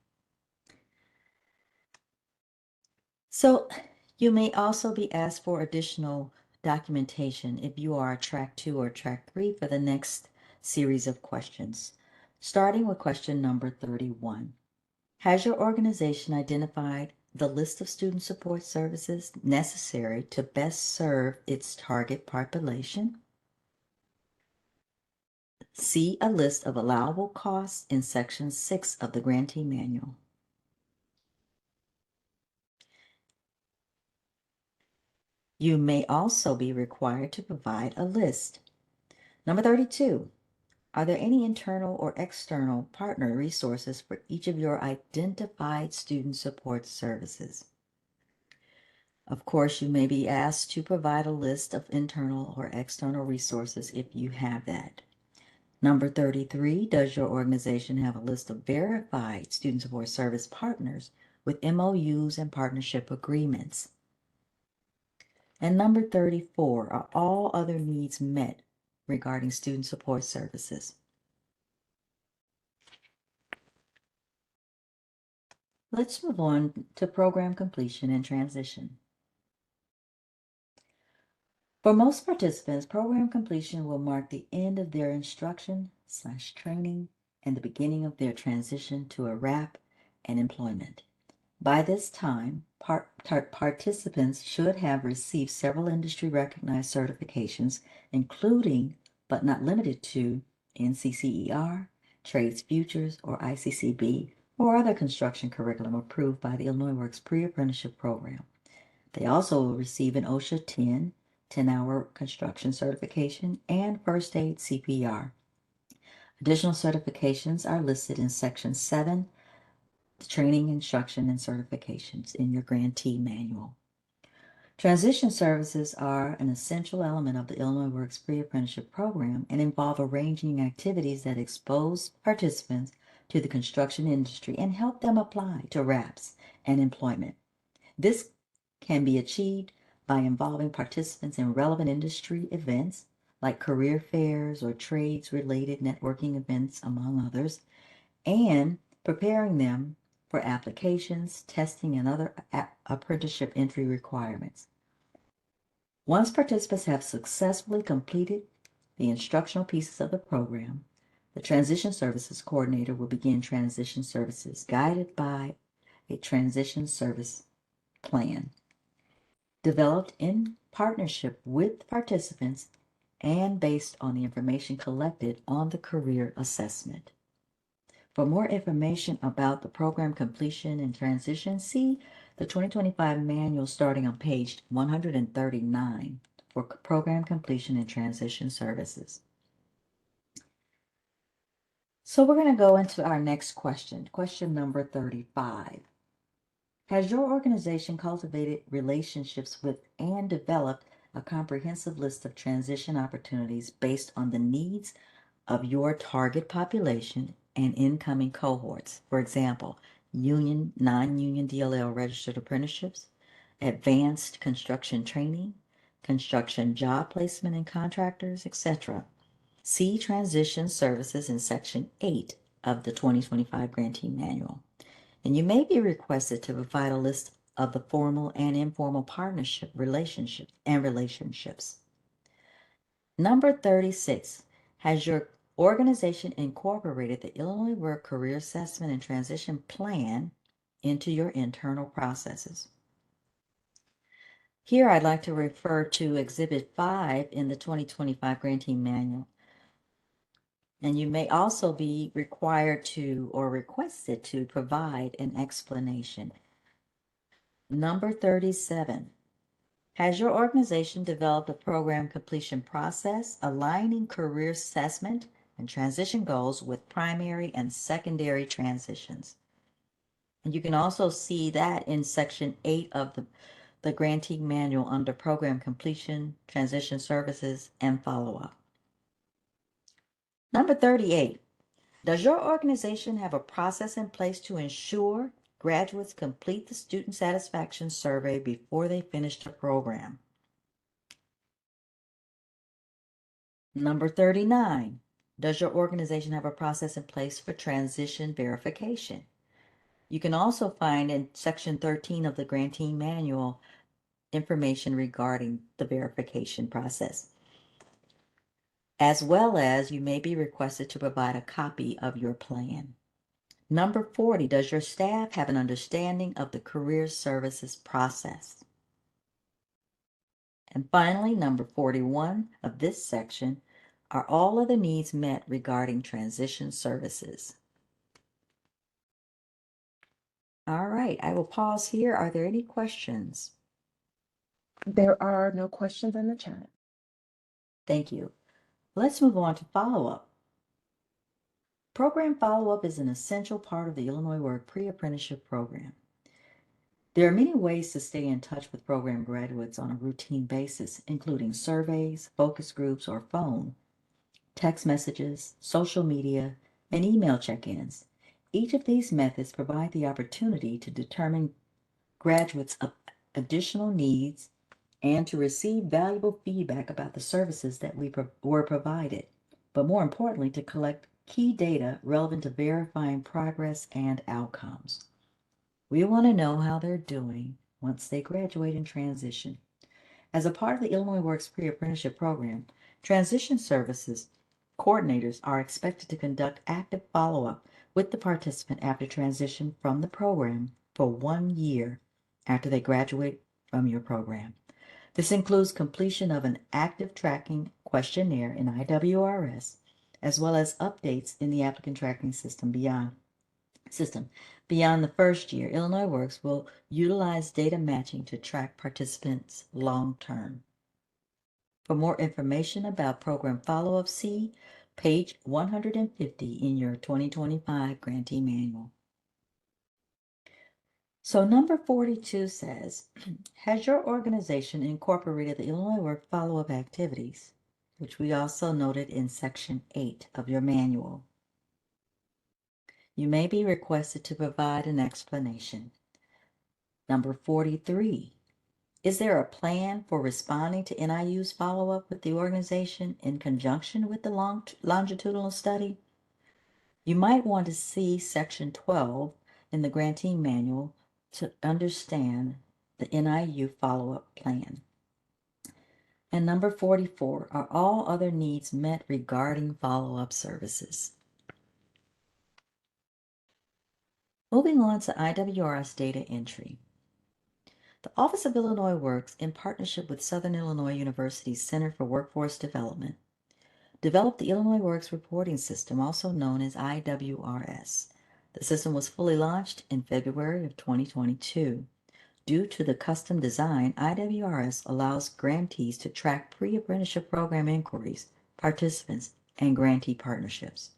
So you may also be asked for additional documentation if you are track 2 or track 3 for the next series of questions, starting with question number 31. Has your organization identified the list of student support services necessary to best serve its target population? See a list of allowable costs in Section 6 of the Grantee Manual. You may also be required to provide a list. Number 32, are there any internal or external partner resources for each of your identified student support services? Of course, you may be asked to provide a list of internal or external resources if you have that. Number 33, does your organization have a list of verified student support service partners with MOUs and partnership agreements? And number 34, are all other needs met regarding student support services? Let's move on to program completion and transition. For most participants, program completion will mark the end of their instruction/training and the beginning of their transition to a wrap and employment. By this time, participants should have received several industry-recognized certifications, including, but not limited to, NCCER, Trades Futures, or ICCB, or other construction curriculum approved by the Illinois Works Pre-Apprenticeship Program. They also will receive an OSHA 10-hour construction certification, and First Aid CPR. Additional certifications are listed in Section 7, Training, Instruction, and Certifications in your grantee manual. Transition services are an essential element of the Illinois Works Pre-Apprenticeship Program and involve arranging activities that expose participants to the construction industry and help them apply to RAPs and employment. This can be achieved by involving participants in relevant industry events like career fairs or trades-related networking events, among others, and preparing them for applications, testing, and other apprenticeship entry requirements. Once participants have successfully completed the instructional pieces of the program, the Transition Services Coordinator will begin transition services guided by a transition service plan developed in partnership with participants and based on the information collected on the career assessment. For more information about the program completion and transition, see the 2025 manual starting on page 139 for program completion and transition services. So we're going to go into our next question, question number 35. Has your organization cultivated relationships with and developed a comprehensive list of transition opportunities based on the needs of your target population and incoming cohorts? For example, union, non-union DLL registered apprenticeships, advanced construction training, construction job placement and contractors, etc. See Transition Services in Section 8 of the 2025 Grantee Manual. And you may be requested to provide a list of the formal and informal partnership relationships. Number 36, has your organization incorporated the Illinois Work Career Assessment and Transition Plan into your internal processes? Here I'd like to refer to Exhibit 5 in the 2025 Grantee Manual. And you may also be required to or requested to provide an explanation. Number 37, has your organization developed a program completion process aligning career assessment and transition goals with primary and secondary transitions? And you can also see that in Section 8 of the Grantee Manual under Program Completion, Transition Services, and Follow-up. Number 38, does your organization have a process in place to ensure graduates complete the student satisfaction survey before they finish the program? Number 39, does your organization have a process in place for transition verification? You can also find in Section 13 of the Grantee Manual information regarding the verification process. as well as you may be requested to provide a copy of your plan. Number 40, does your staff have an understanding of the career services process? And finally, number 41 of this section, are all other needs met regarding transition services? All right, I will pause here. Are there any questions? There are no questions in the chat. Thank you. Let's move on to follow-up. Program follow-up is an essential part of the Illinois Work Pre-Apprenticeship Program. There are many ways to stay in touch with program graduates on a routine basis, including surveys, focus groups, or phone, text messages, social media, and email check-ins. Each of these methods provide the opportunity to determine graduates' additional needs and to receive valuable feedback about the services that were provided, but more importantly, to collect key data relevant to verifying progress and outcomes. We want to know how they're doing once they graduate and transition. As a part of the Illinois Works Pre-Apprenticeship Program, transition services coordinators are expected to conduct active follow-up with the participant after transition from the program for 1 year after they graduate from your program. This includes completion of an active tracking questionnaire in IWRS, as well as updates in the applicant tracking system. Beyond the first year, Illinois Works will utilize data matching to track participants long term. For more information about program follow-up, see page 150 in your 2025 grantee manual. So number 42 says, has your organization incorporated the Illinois Work follow-up activities, which we also noted in section 8 of your manual? You may be requested to provide an explanation. Number 43, is there a plan for responding to NIU's follow-up with the organization in conjunction with the longitudinal study? You might want to see section 12 in the grantee manual to understand the NIU follow-up plan. And number 44, are all other needs met regarding follow-up services? Moving on to IWRS data entry. The Office of Illinois Works, in partnership with Southern Illinois University's Center for Workforce Development, developed the Illinois Works reporting system, also known as IWRS. The system was fully launched in February of 2022. Due to the custom design, IWRS allows grantees to track pre-apprenticeship program inquiries, participants, and grantee partnerships.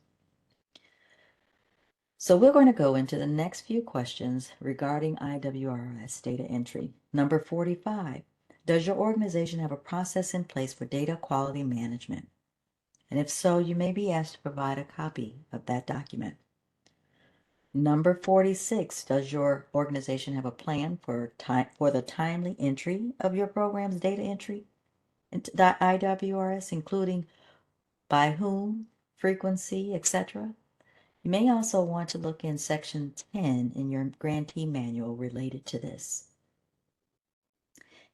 So we're going to go into the next few questions regarding IWRS data entry. Number 45, does your organization have a process in place for data quality management? And if so, you may be asked to provide a copy of that document. Number 46, does your organization have a plan for the timely entry of your program's data entry into IWRS, including by whom, frequency, etc.? You may also want to look in section 10 in your grantee manual related to this.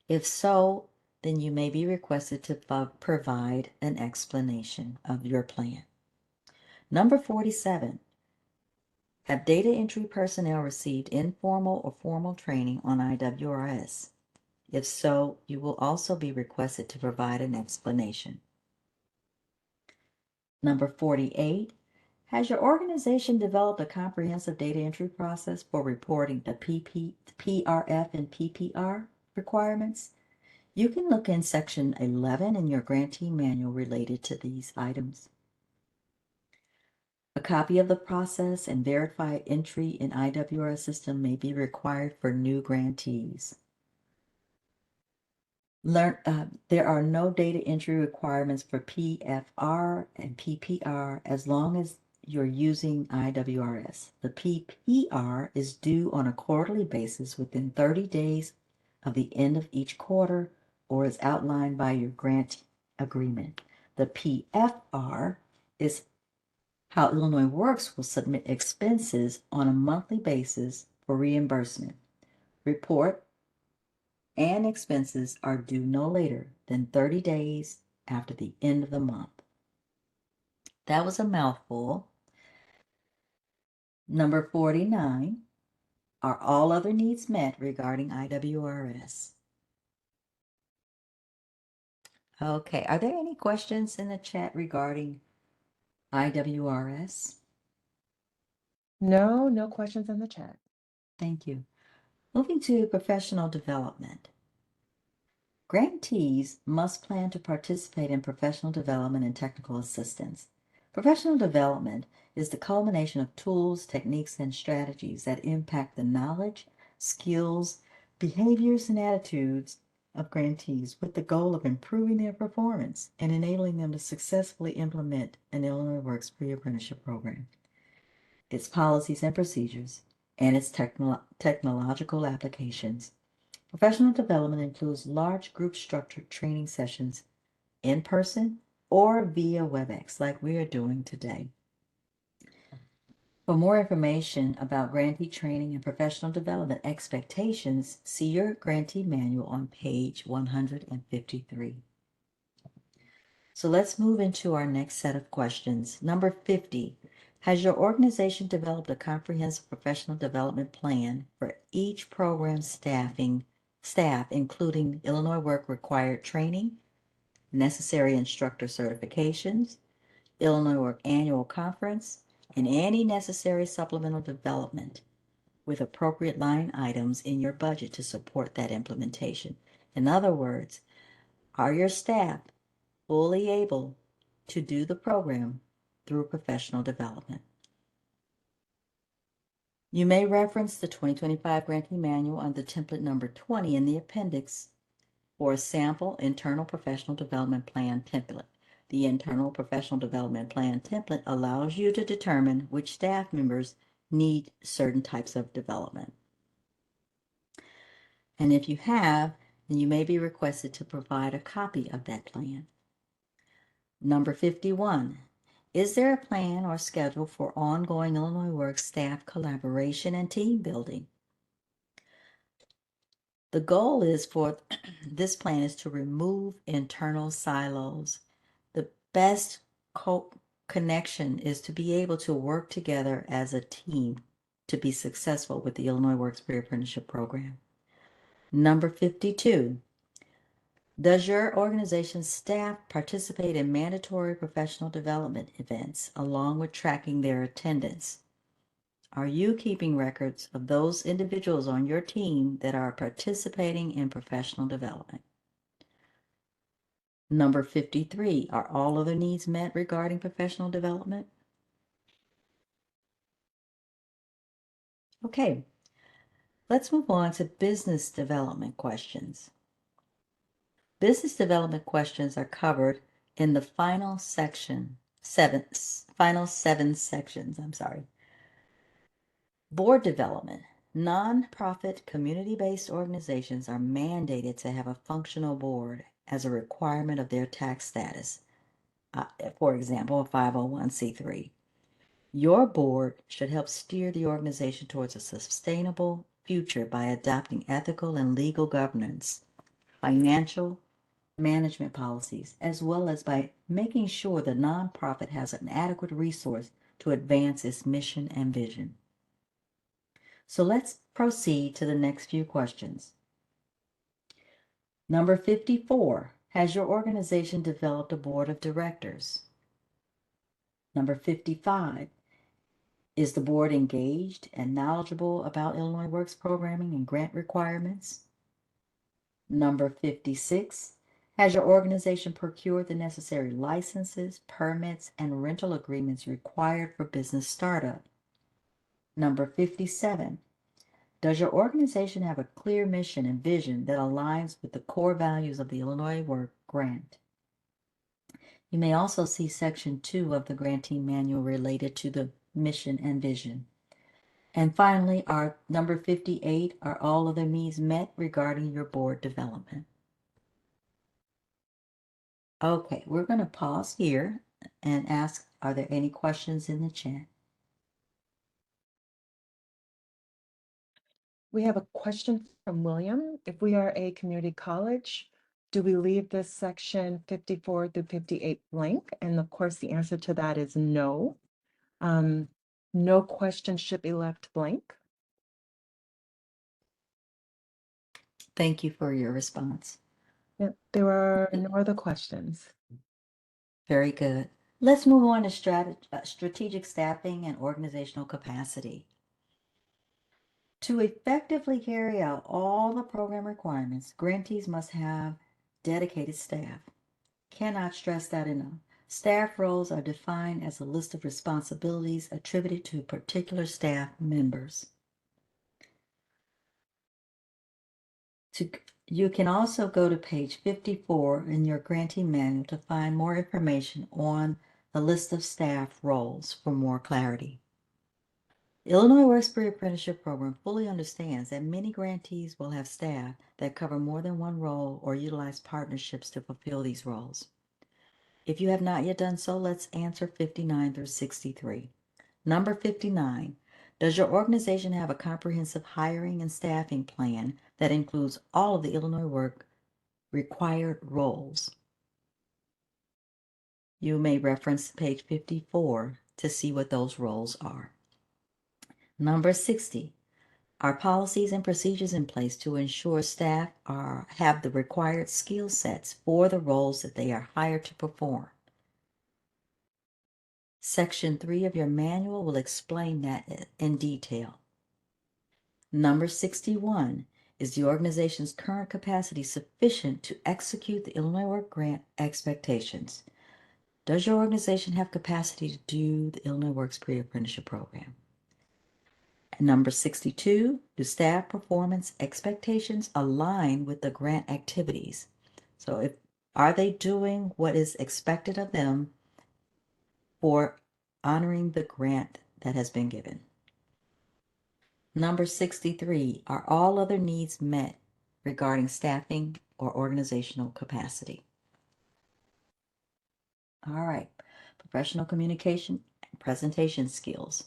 If so, then you may be requested to provide an explanation of your plan. Number 47, have data entry personnel received informal or formal training on IWRS? If so, you will also be requested to provide an explanation. Number 48, has your organization developed a comprehensive data entry process for reporting the PRF and PPR requirements? You can look in section 11 in your grantee manual related to these items. A copy of the process and verified entry in IWRS system may be required for new grantees. There are no data entry requirements for PFR and PPR as long as you're using IWRS. The PPR is due on a quarterly basis within 30 days of the end of each quarter or is outlined by your grant agreement. The PFR is how Illinois Works will submit expenses on a monthly basis for reimbursement. Report and expenses are due no later than 30 days after the end of the month. That was a mouthful. Number 49, are all other needs met regarding IWRS? Okay, are there any questions in the chat regarding IWRS? No, no questions in the chat. Thank you. Moving to professional development. Grantees must plan to participate in professional development and technical assistance. Professional development is the culmination of tools, techniques, and strategies that impact the knowledge, skills, behaviors, and attitudes of grantees with the goal of improving their performance and enabling them to successfully implement an Illinois Works pre-apprenticeship program, its policies and procedures, and its technological applications. Professional development includes large group structured training sessions in person or via WebEx like we are doing today. For more information about grantee training and professional development expectations, see your grantee manual on page 153. So let's move into our next set of questions. Number 50, has your organization developed a comprehensive professional development plan for each program staff, including Illinois Work required training, necessary instructor certifications, Illinois Work annual conference, and any necessary supplemental development with appropriate line items in your budget to support that implementation? In other words, are your staff fully able to do the program through professional development? You may reference the 2025 Grantee Manual on the template number 20 in the appendix for a sample internal professional development plan template. The internal professional development plan template allows you to determine which staff members need certain types of development. And if you have, then you may be requested to provide a copy of that plan. Number 51, is there a plan or schedule for ongoing Illinois Works staff collaboration and team building? The goal is for this plan is to remove internal silos. The best connection is to be able to work together as a team to be successful with the Illinois Works Pre-Apprenticeship Program. Number 52, does your organization's staff participate in mandatory professional development events along with tracking their attendance? Are you keeping records of those individuals on your team that are participating in professional development? Number 53, are all other needs met regarding professional development? Okay, let's move on to business development questions. Business development questions are covered in the final seven sections. Board development. Nonprofit community-based organizations are mandated to have a functional board as a requirement of their tax status. For example, a 501c3. Your board should help steer the organization towards a sustainable future by adopting ethical and legal governance, financial management policies, as well as by making sure the nonprofit has an adequate resource to advance its mission and vision. So let's proceed to the next few questions. Number 54, has your organization developed a board of directors? Number 55, is the board engaged and knowledgeable about Illinois Works programming and grant requirements? Number 56, has your organization procured the necessary licenses, permits, and rental agreements required for business startup? Number 57, does your organization have a clear mission and vision that aligns with the core values of the Illinois Work Grant? You may also see Section 2 of the Grantee Manual related to the mission and vision. And finally, our number 58, are all other needs met regarding your board development? Okay, we're going to pause here and ask, are there any questions in the chat? We have a question from William. If we are a community college, Do we leave this section 54 through 58 blank? And of course, the answer to that is no. No question should be left blank. Thank you for your response. Yep, there are no other questions. Very good. Let's move on to strategic staffing and organizational capacity. To effectively carry out all the program requirements, grantees must have dedicated staff. Cannot stress that enough. Staff roles are defined as a list of responsibilities attributed to particular staff members. You can also go to page 54 in your grantee manual to find more information on the list of staff roles for more clarity. The Illinois Works Pre-Apprenticeship Program fully understands that many grantees will have staff that cover more than one role or utilize partnerships to fulfill these roles. If you have not yet done so, let's answer 59 through 63. Number 59, does your organization have a comprehensive hiring and staffing plan that includes all of the Illinois Work required roles? You may reference page 54 to see what those roles are. Number 60, are policies and procedures in place to ensure staff have the required skill sets for the roles that they are hired to perform? Section 3 of your manual will explain that in detail. Number 61, is the organization's current capacity sufficient to execute the Illinois Work Grant expectations? Does your organization have capacity to do the Illinois Works Pre-Apprenticeship Program? And number 62, do staff performance expectations align with the grant activities? So are they doing what is expected of them for honoring the grant that has been given? Number 63, are all other needs met regarding staffing or organizational capacity? All right, professional communication and presentation skills.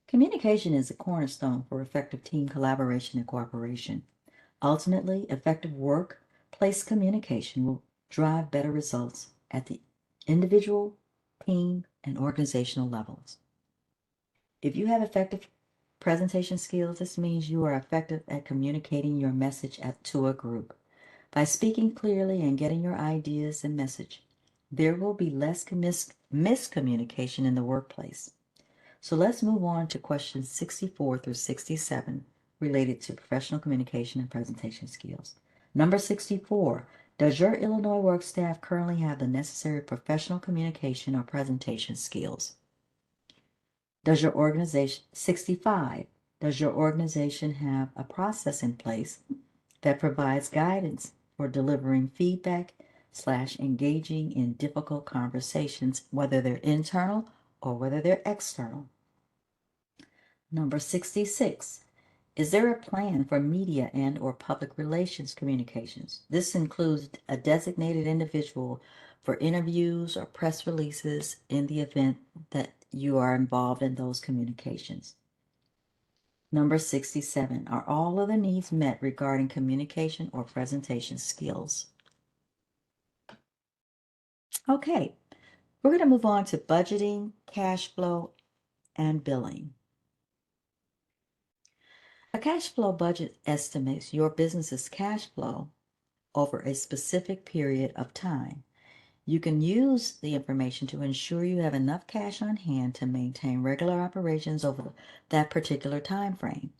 Communication is a cornerstone for effective team collaboration and cooperation. Ultimately, effective workplace communication will drive better results at the individual, team, and organizational levels. If you have effective presentation skills, this means you are effective at communicating your message to a group. By speaking clearly and getting your ideas and message, there will be less miscommunication in the workplace. So let's move on to questions 64 through 67 related to professional communication and presentation skills. Number 64, does your Illinois Work staff currently have the necessary professional communication or presentation skills? Does your organization, 65, does your organization have a process in place that provides guidance for delivering feedback / engaging in difficult conversations, whether they're internal or whether they're external? Number 66, is there a plan for media and or public relations communications? This includes a designated individual for interviews or press releases in the event that you are involved in those communications. Number 67, are all other needs met regarding communication or presentation skills? Okay, we're going to move on to budgeting, cash flow, and billing. A cash flow budget estimates your business's cash flow over a specific period of time. You can use the information to ensure you have enough cash on hand to maintain regular operations over that particular time frame.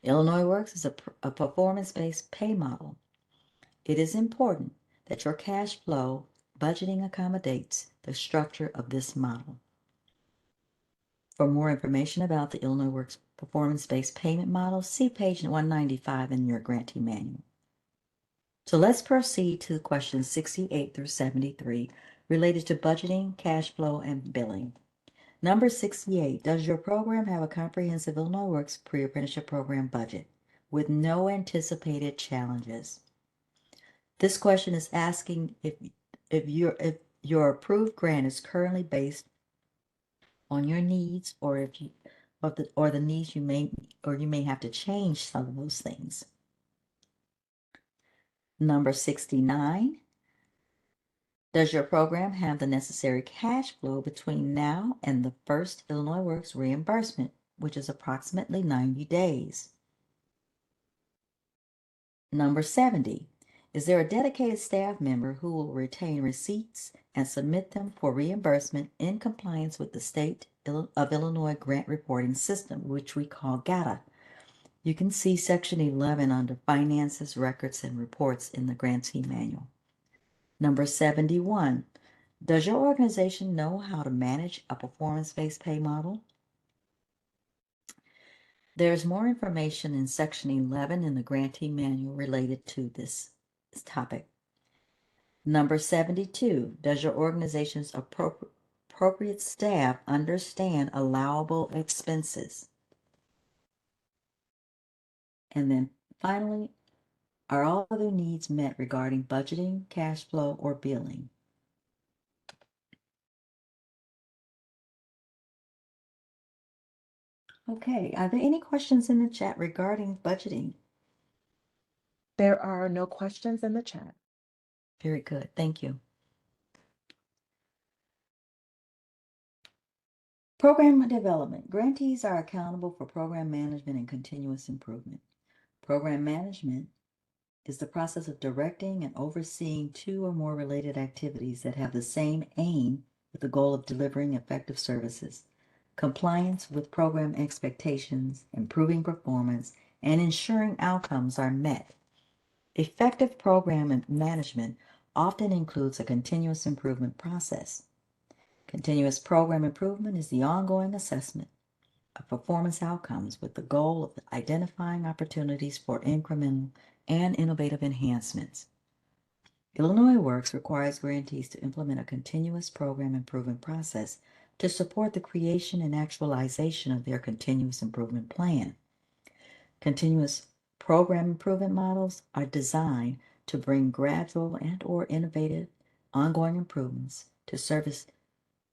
Illinois Works is a performance-based pay model. It is important that your cash flow budgeting accommodates the structure of this model. For more information about the Illinois Works performance-based payment model, see page 195 in your grantee manual. So let's proceed to questions 68 through 73 related to budgeting, cash flow, and billing. Number 68, does your program have a comprehensive Illinois Works pre-apprenticeship program budget with no anticipated challenges? This question is asking if your approved grant is currently based on your needs, or if you or the needs you may have to change some of those things. Number 69, does your program have the necessary cash flow between now and the first Illinois Works reimbursement, which is approximately 90 days? Number 70, is there a dedicated staff member who will retain receipts and submit them for reimbursement in compliance with the State of Illinois Grant Reporting System, which we call GATA? You can see Section 11 under Finances, Records, and Reports in the Grantee Manual. Number 71, does your organization know how to manage a performance-based pay model? There's more information in Section 11 in the Grantee Manual related to this topic. Number 72, does your organization's appropriate staff understand allowable expenses? And then finally, are all other needs met regarding budgeting, cash flow, or billing? Okay, are there any questions in the chat regarding budgeting? There are no questions in the chat. Very good, thank you. Program development. Grantees are accountable for program management and continuous improvement. Program management is the process of directing and overseeing two or more related activities that have the same aim with the goal of delivering effective services, compliance with program expectations, improving performance, and ensuring outcomes are met. Effective program management often includes a continuous improvement process. Continuous program improvement is the ongoing assessment of performance outcomes with the goal of identifying opportunities for incremental and innovative enhancements. Illinois Works requires grantees to implement a continuous program improvement process to support the creation and actualization of their continuous improvement plan. Continuous program improvement models are designed to bring gradual and/or innovative ongoing improvements to service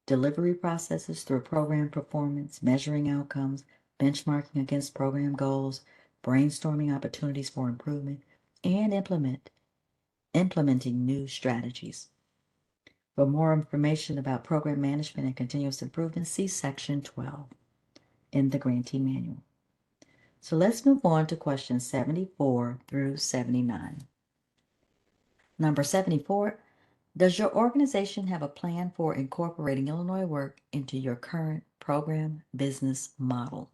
delivery processes through program performance, measuring outcomes, benchmarking against program goals, brainstorming opportunities for improvement, and implementing new strategies. For more information about program management and continuous improvement, see Section 12 in the Grantee Manual. So let's move on to questions 74 through 79. Number 74, does your organization have a plan for incorporating Illinois Work into your current program business model?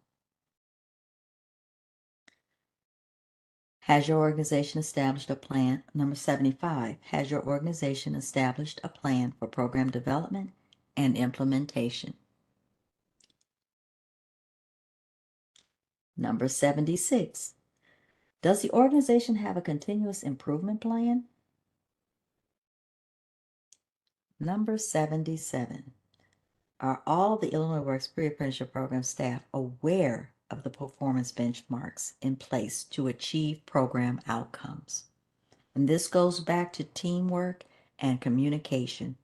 Has your organization established a plan? Number 75, has your organization established a plan for program development and implementation? Number 76, does the organization have a continuous improvement plan? Number 77, are all the Illinois Works pre-apprenticeship program staff aware of the performance benchmarks in place to achieve program outcomes? And this goes back to teamwork and communication.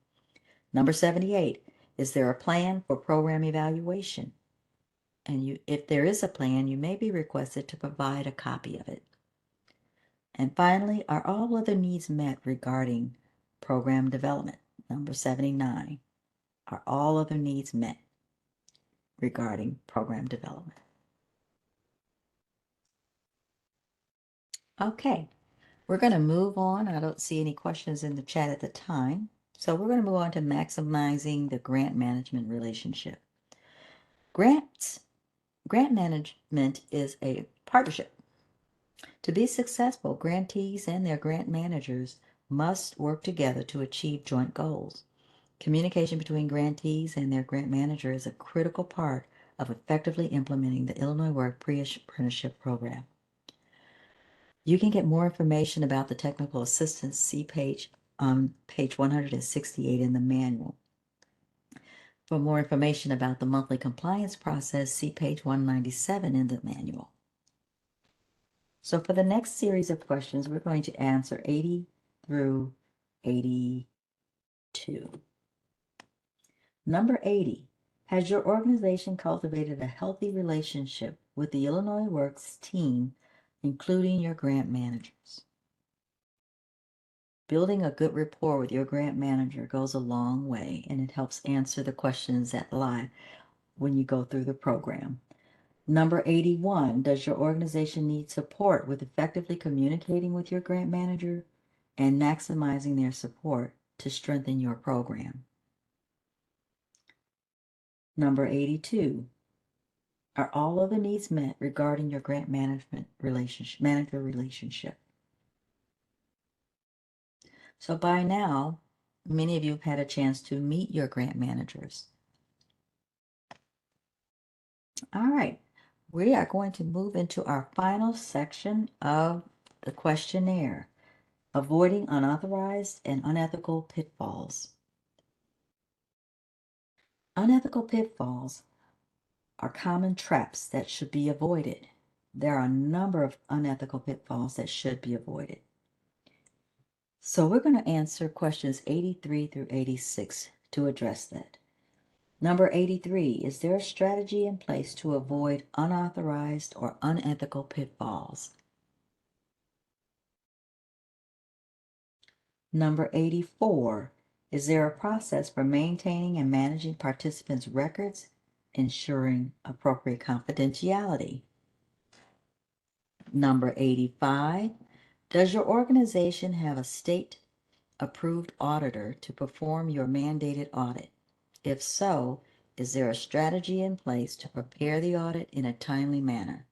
Number 78, is there a plan for program evaluation? And if there is a plan, you may be requested to provide a copy of it. And finally, are all other needs met regarding program development? Number 79, are all other needs met regarding program development? Okay, we're going to move on. I don't see any questions in the chat at the time. So we're going to move on to maximizing the grant management relationship. Grant management is a partnership. To be successful, grantees and their grant managers must work together to achieve joint goals. Communication between grantees and their grant manager is a critical part of effectively implementing the Illinois Work Pre-Apprenticeship Program. You can get more information about the technical assistance, see page 168 in the manual. For more information about the monthly compliance process, see page 197 in the manual. So for the next series of questions, we're going to answer 80 through 82. Number 80, has your organization cultivated a healthy relationship with the Illinois Works team, including your grant managers? Building a good rapport with your grant manager goes a long way, and it helps answer the questions that lie when you go through the program. Number 81, does your organization need support with effectively communicating with your grant manager and maximizing their support to strengthen your program? Number 82, are all of the needs met regarding your grant manager relationship? So by now, many of you have had a chance to meet your grant managers. All right, we are going to move into our final section of the questionnaire, avoiding unauthorized and unethical pitfalls. Unethical pitfalls are common traps that should be avoided. There are a number of unethical pitfalls that should be avoided. So we're going to answer questions 83 through 86 to address that. Number 83, is there a strategy in place to avoid unauthorized or unethical pitfalls? Number 84, is there a process for maintaining and managing participants' records, ensuring appropriate confidentiality? Number 85, does your organization have a state-approved auditor to perform your mandated audit? If so, is there a strategy in place to prepare the audit in a timely manner?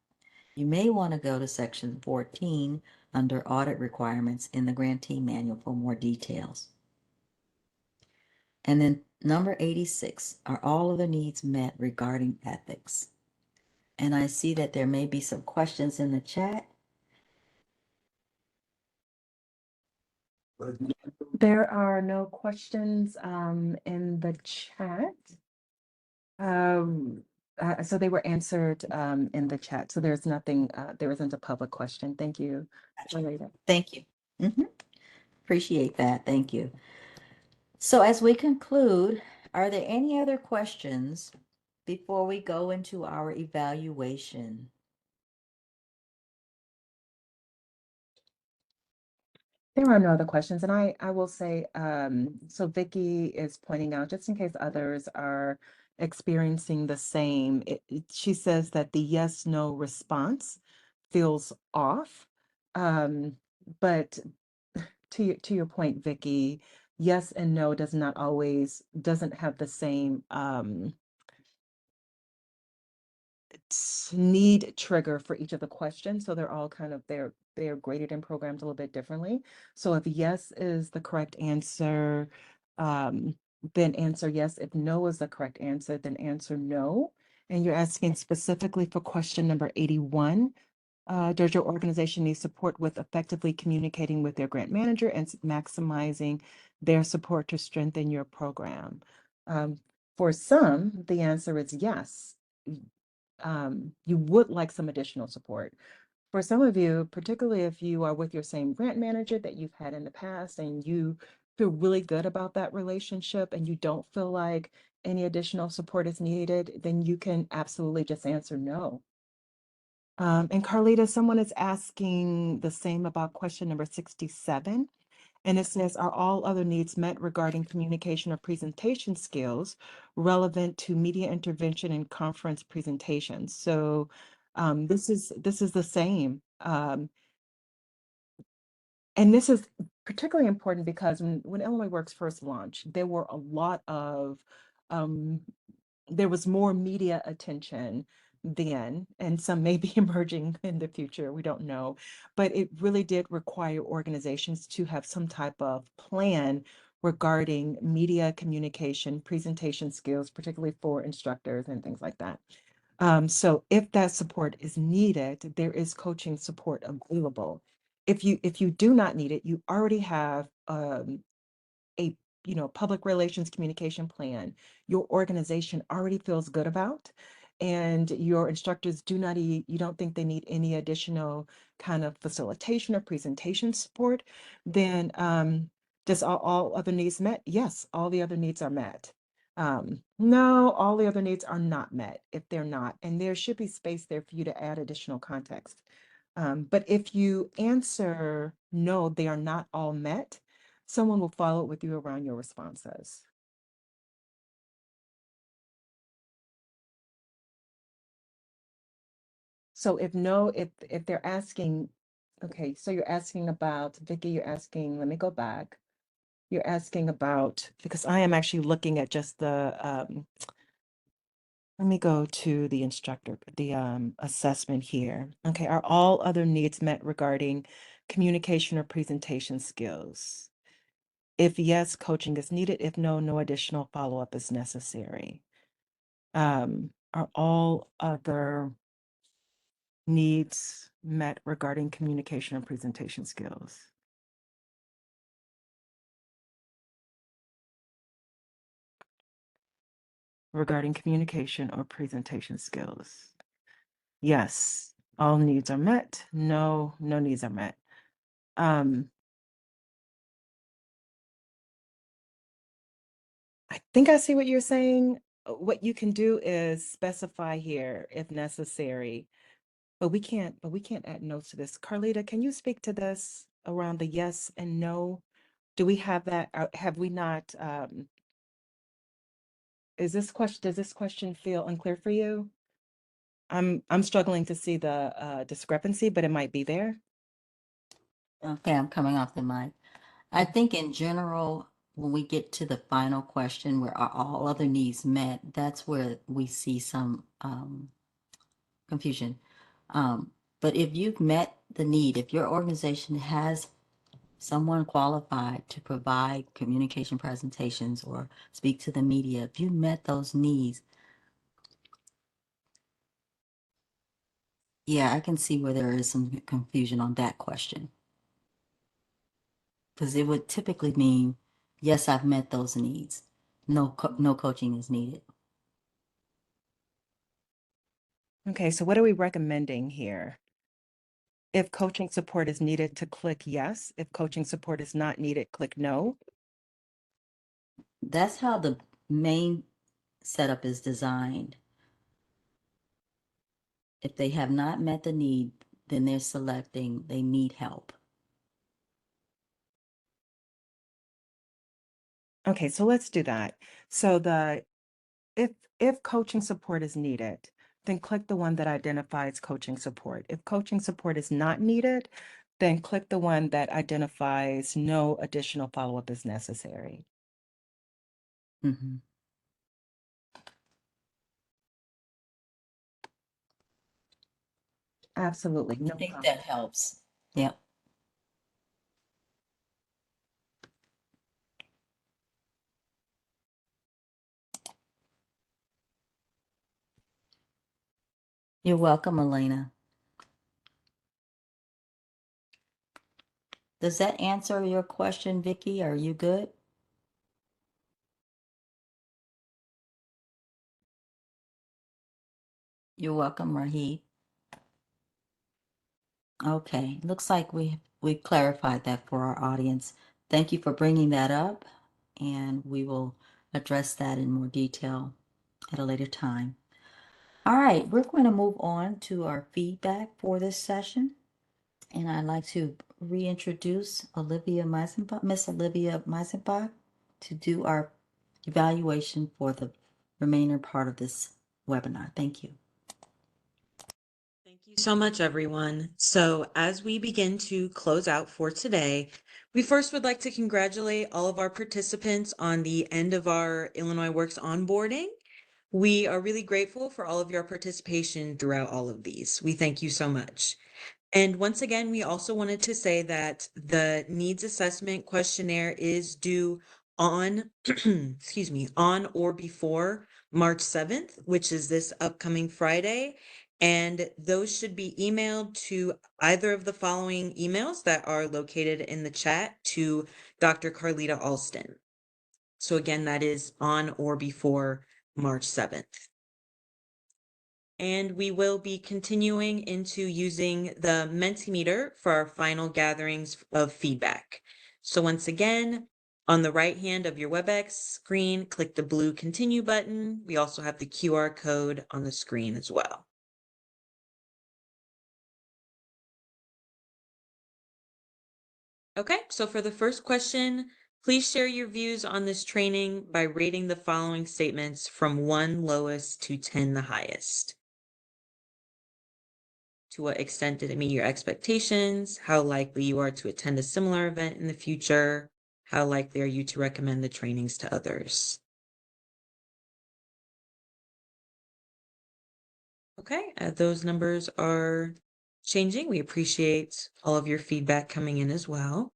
You may want to go to section 14 under audit requirements in the grantee manual for more details. And then number 86, are all of the needs met regarding ethics? And I see that there may be some questions in the chat. There are no questions in the chat. So they were answered in the chat. So there's nothing, there isn't a public question. Thank you, Juanita. Thank you. Appreciate that. Thank you. So as we conclude, are there any other questions before we go into our evaluation? There are no other questions. And I will say, so Vicky is pointing out, just in case others are experiencing the same, she says that the yes, no response feels off. But to your point, Vicky, yes and no doesn't have the same need trigger for each of the questions. So they're all kind of, they're graded and programmed a little bit differently. So if yes is the correct answer, then answer yes. If no is the correct answer, then answer no. And you're asking specifically for question number 81. Does your organization need support with effectively communicating with their grant manager and maximizing their support to strengthen your program? For some, the answer is yes. You would like some additional support. For some of you, particularly if you are with your same grant manager that you've had in the past and you feel really good about that relationship and you don't feel like any additional support is needed, then you can absolutely just answer no. And Carlita, someone is asking the same about question number 67. And it says, are all other needs met regarding communication or presentation skills relevant to media intervention and conference presentations? So this is the same. And this is particularly important because when Illinois Works first launched, there were a lot of there was more media attention then, and some may be emerging in the future, we don't know. But it really did require organizations to have some type of plan regarding media communication, presentation skills, particularly for instructors and things like that. So if that support is needed, there is coaching support available. If you do not need it, you already have a public relations communication plan your organization already feels good about, and your instructors you don't think they need any additional kind of facilitation or presentation support, then does all other needs met? Yes, all the other needs are met. No, all the other needs are not met if they're not, and there should be space there for you to add additional context. But if you answer no, they are not all met, Someone will follow up with you around your responses. So if they're asking, okay, so you're asking about, Vicky, you're asking, let me go back. You're asking about, because I am actually looking at just the, let me go to the instructor, the assessment here. Okay, are all other needs met regarding communication or presentation skills? If yes, coaching is needed. If no, no additional follow-up is necessary. Are all other needs met regarding communication and presentation skills? Regarding communication or presentation skills. Yes, all needs are met. No, no needs are met. I think I see what you're saying. What you can do is specify here if necessary, but we can't add notes to this. Carlita, can you speak to this around the yes and no? Do we have that? Have we not? Does this question feel unclear for you? I'm struggling to see the discrepancy, but it might be there. Okay, I'm coming off the mic. I think in general, when we get to the final question where are all other needs met, that's where we see some confusion. But if you've met the need, if your organization has someone qualified to provide communication presentations or speak to the media, if you met those needs, yeah, I can see where there is some confusion on that question. Because it would typically mean, yes, I've met those needs. No coaching is needed. Okay, so what are we recommending here? If coaching support is needed, to click yes. If coaching support is not needed, click no. That's how the main setup is designed. If they have not met the need, then they're selecting they need help. Okay, so let's do that. So if coaching support is needed, then click the one that identifies coaching support. If coaching support is not needed, then click the one that identifies no additional follow-up is necessary. Mm-hmm. Absolutely. I No think problem. that helps. Yep. You're welcome, Elena. Does that answer your question, Vicky? Are you good? You're welcome, Rahid. Okay, looks like we clarified that for our audience. Thank you for bringing that up, and we will address that in more detail at a later time. All right, we're going to move on to our feedback for this session, and I'd like to reintroduce Olivia Meisenbach, Miss Olivia Meisenbach, to do our evaluation for the remainder part of this webinar. Thank you. Thank you so much, everyone. So as we begin to close out for today, we first would like to congratulate all of our participants on the end of our Illinois Works onboarding. We are really grateful for all of your participation throughout all of these. We thank you so much. And once again, we also wanted to say that the needs assessment questionnaire is due on, excuse me, on or before March 7th, which is this upcoming Friday. And those should be emailed to either of the following emails that are located in the chat to Dr. Carlita Alston. So again, that is on or before March 7th. And we will be continuing into using the Mentimeter for our final gatherings of feedback. So once again, on the right hand of your WebEx screen, click the blue continue button. We also have the QR code on the screen as well. Okay, so for the first question, Please share your views on this training by rating the following statements from 1 lowest to 10 the highest. To what extent did it meet your expectations? How likely you are to attend a similar event in the future? How likely are you to recommend the trainings to others? Okay, those numbers are changing. We appreciate all of your feedback coming in as well.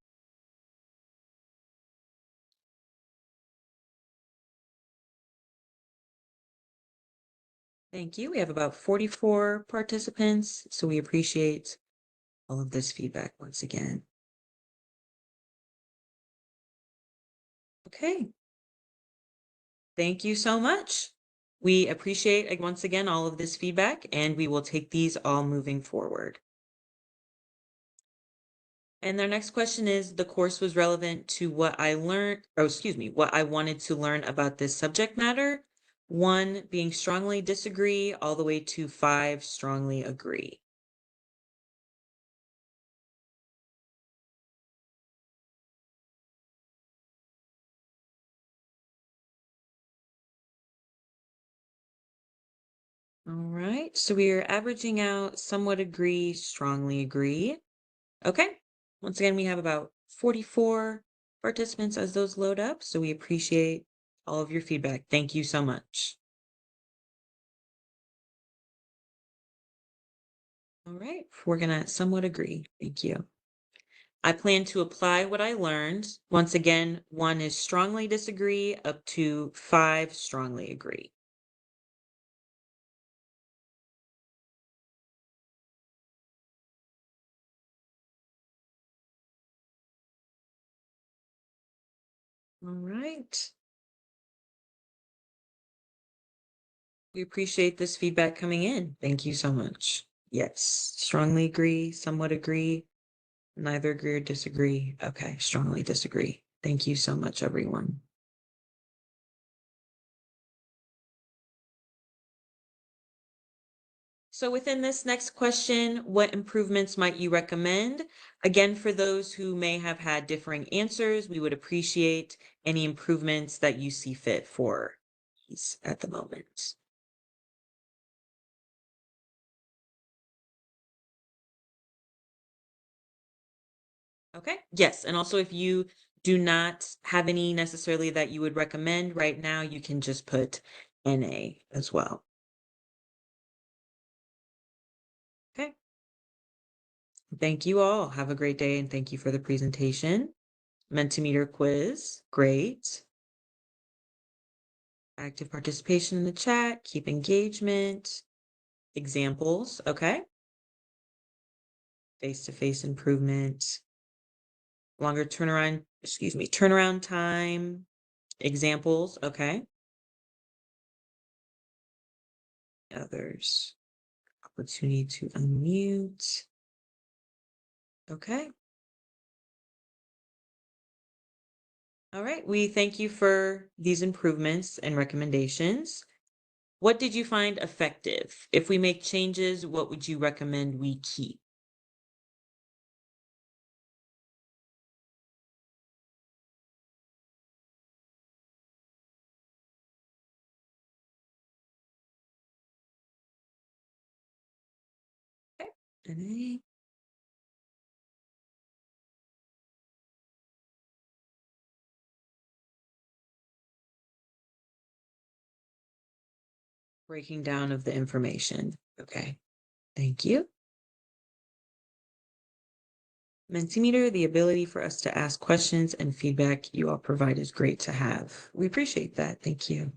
Thank you. We have about 44 participants, so we appreciate all of this feedback once again. Okay. Thank you so much. We appreciate once again all of this feedback, and we will take these all moving forward. And their next question is, the course was relevant to what I learned, what I wanted to learn about this subject matter. 1, being strongly disagree, all the way to 5, strongly agree. All right, so we are averaging out somewhat agree, strongly agree. Okay, once again, we have about 44 participants as those load up, so we appreciate all of your feedback. Thank you so much. All right, we're gonna somewhat agree. Thank you. I plan to apply what I learned. Once again, 1 is strongly disagree, up to 5 strongly agree. All right. We appreciate this feedback coming in. Thank you so much. Yes, strongly agree, somewhat agree, neither agree or disagree. Okay, strongly disagree. Thank you so much, everyone. So within this next question, what improvements might you recommend? Again, for those who may have had differing answers, we would appreciate any improvements that you see fit for these at the moment. Okay, yes, and also if you do not have any necessarily that you would recommend right now, you can just put NA as well. Okay. Thank you all. Have a great day and thank you for the presentation. Mentimeter quiz, great. Active participation in the chat, keep engagement, examples, okay. Face-to-face improvement, longer turnaround time, examples, okay. Others, opportunity to unmute, okay. All right, we thank you for these improvements and recommendations. What did you find effective? If we make changes, what would you recommend we keep? Okay. NA. Breaking down of the information. Okay, thank you. Mentimeter, the ability for us to ask questions and feedback you all provide is great to have. We appreciate that. Thank you.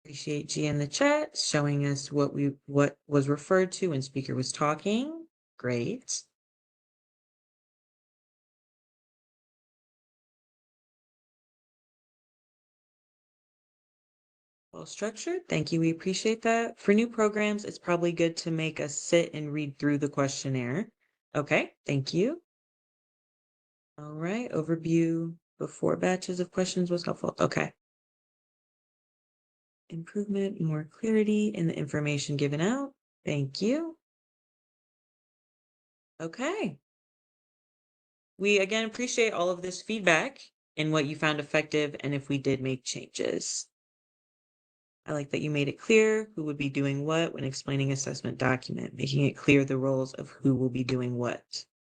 Appreciate G in the chat showing us what was referred to when speaker was talking. Great. Well structured. Thank you. We appreciate that. For new programs, it's probably good to make us sit and read through the questionnaire. Okay, thank you. All right, overview before batches of questions was helpful. Okay. Improvement, more clarity in the information given out. Thank you. Okay. We again appreciate all of this feedback and what you found effective and if we did make changes. I like that you made it clear who would be doing what when explaining assessment document, making it clear the roles of who will be doing what.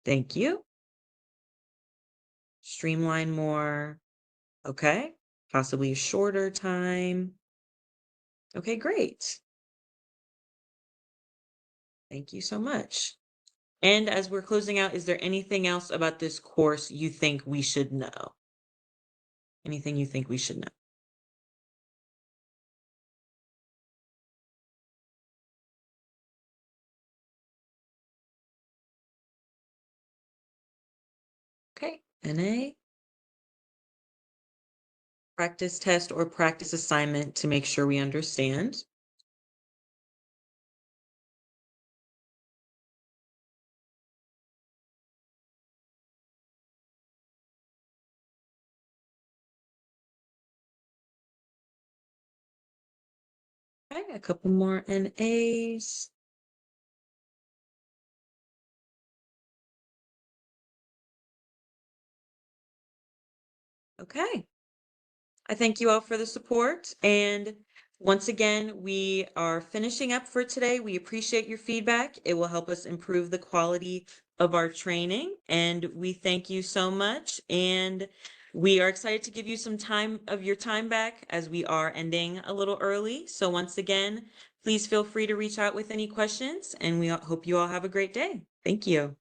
Thank you. Streamline more. Okay. Possibly a shorter time. Okay, great. Thank you so much. And as we're closing out, is there anything else about this course you think we should know? Anything you think we should know? Okay, NA. Practice test or practice assignment to make sure we understand. Okay, a couple more NAs. Okay. I thank you all for the support. And once again, we are finishing up for today. We appreciate your feedback. It will help us improve the quality of our training. And we thank you so much. And we are excited to give you some time of your time back as we are ending a little early. So once again, please feel free to reach out with any questions. And we hope you all have a great day. Thank you.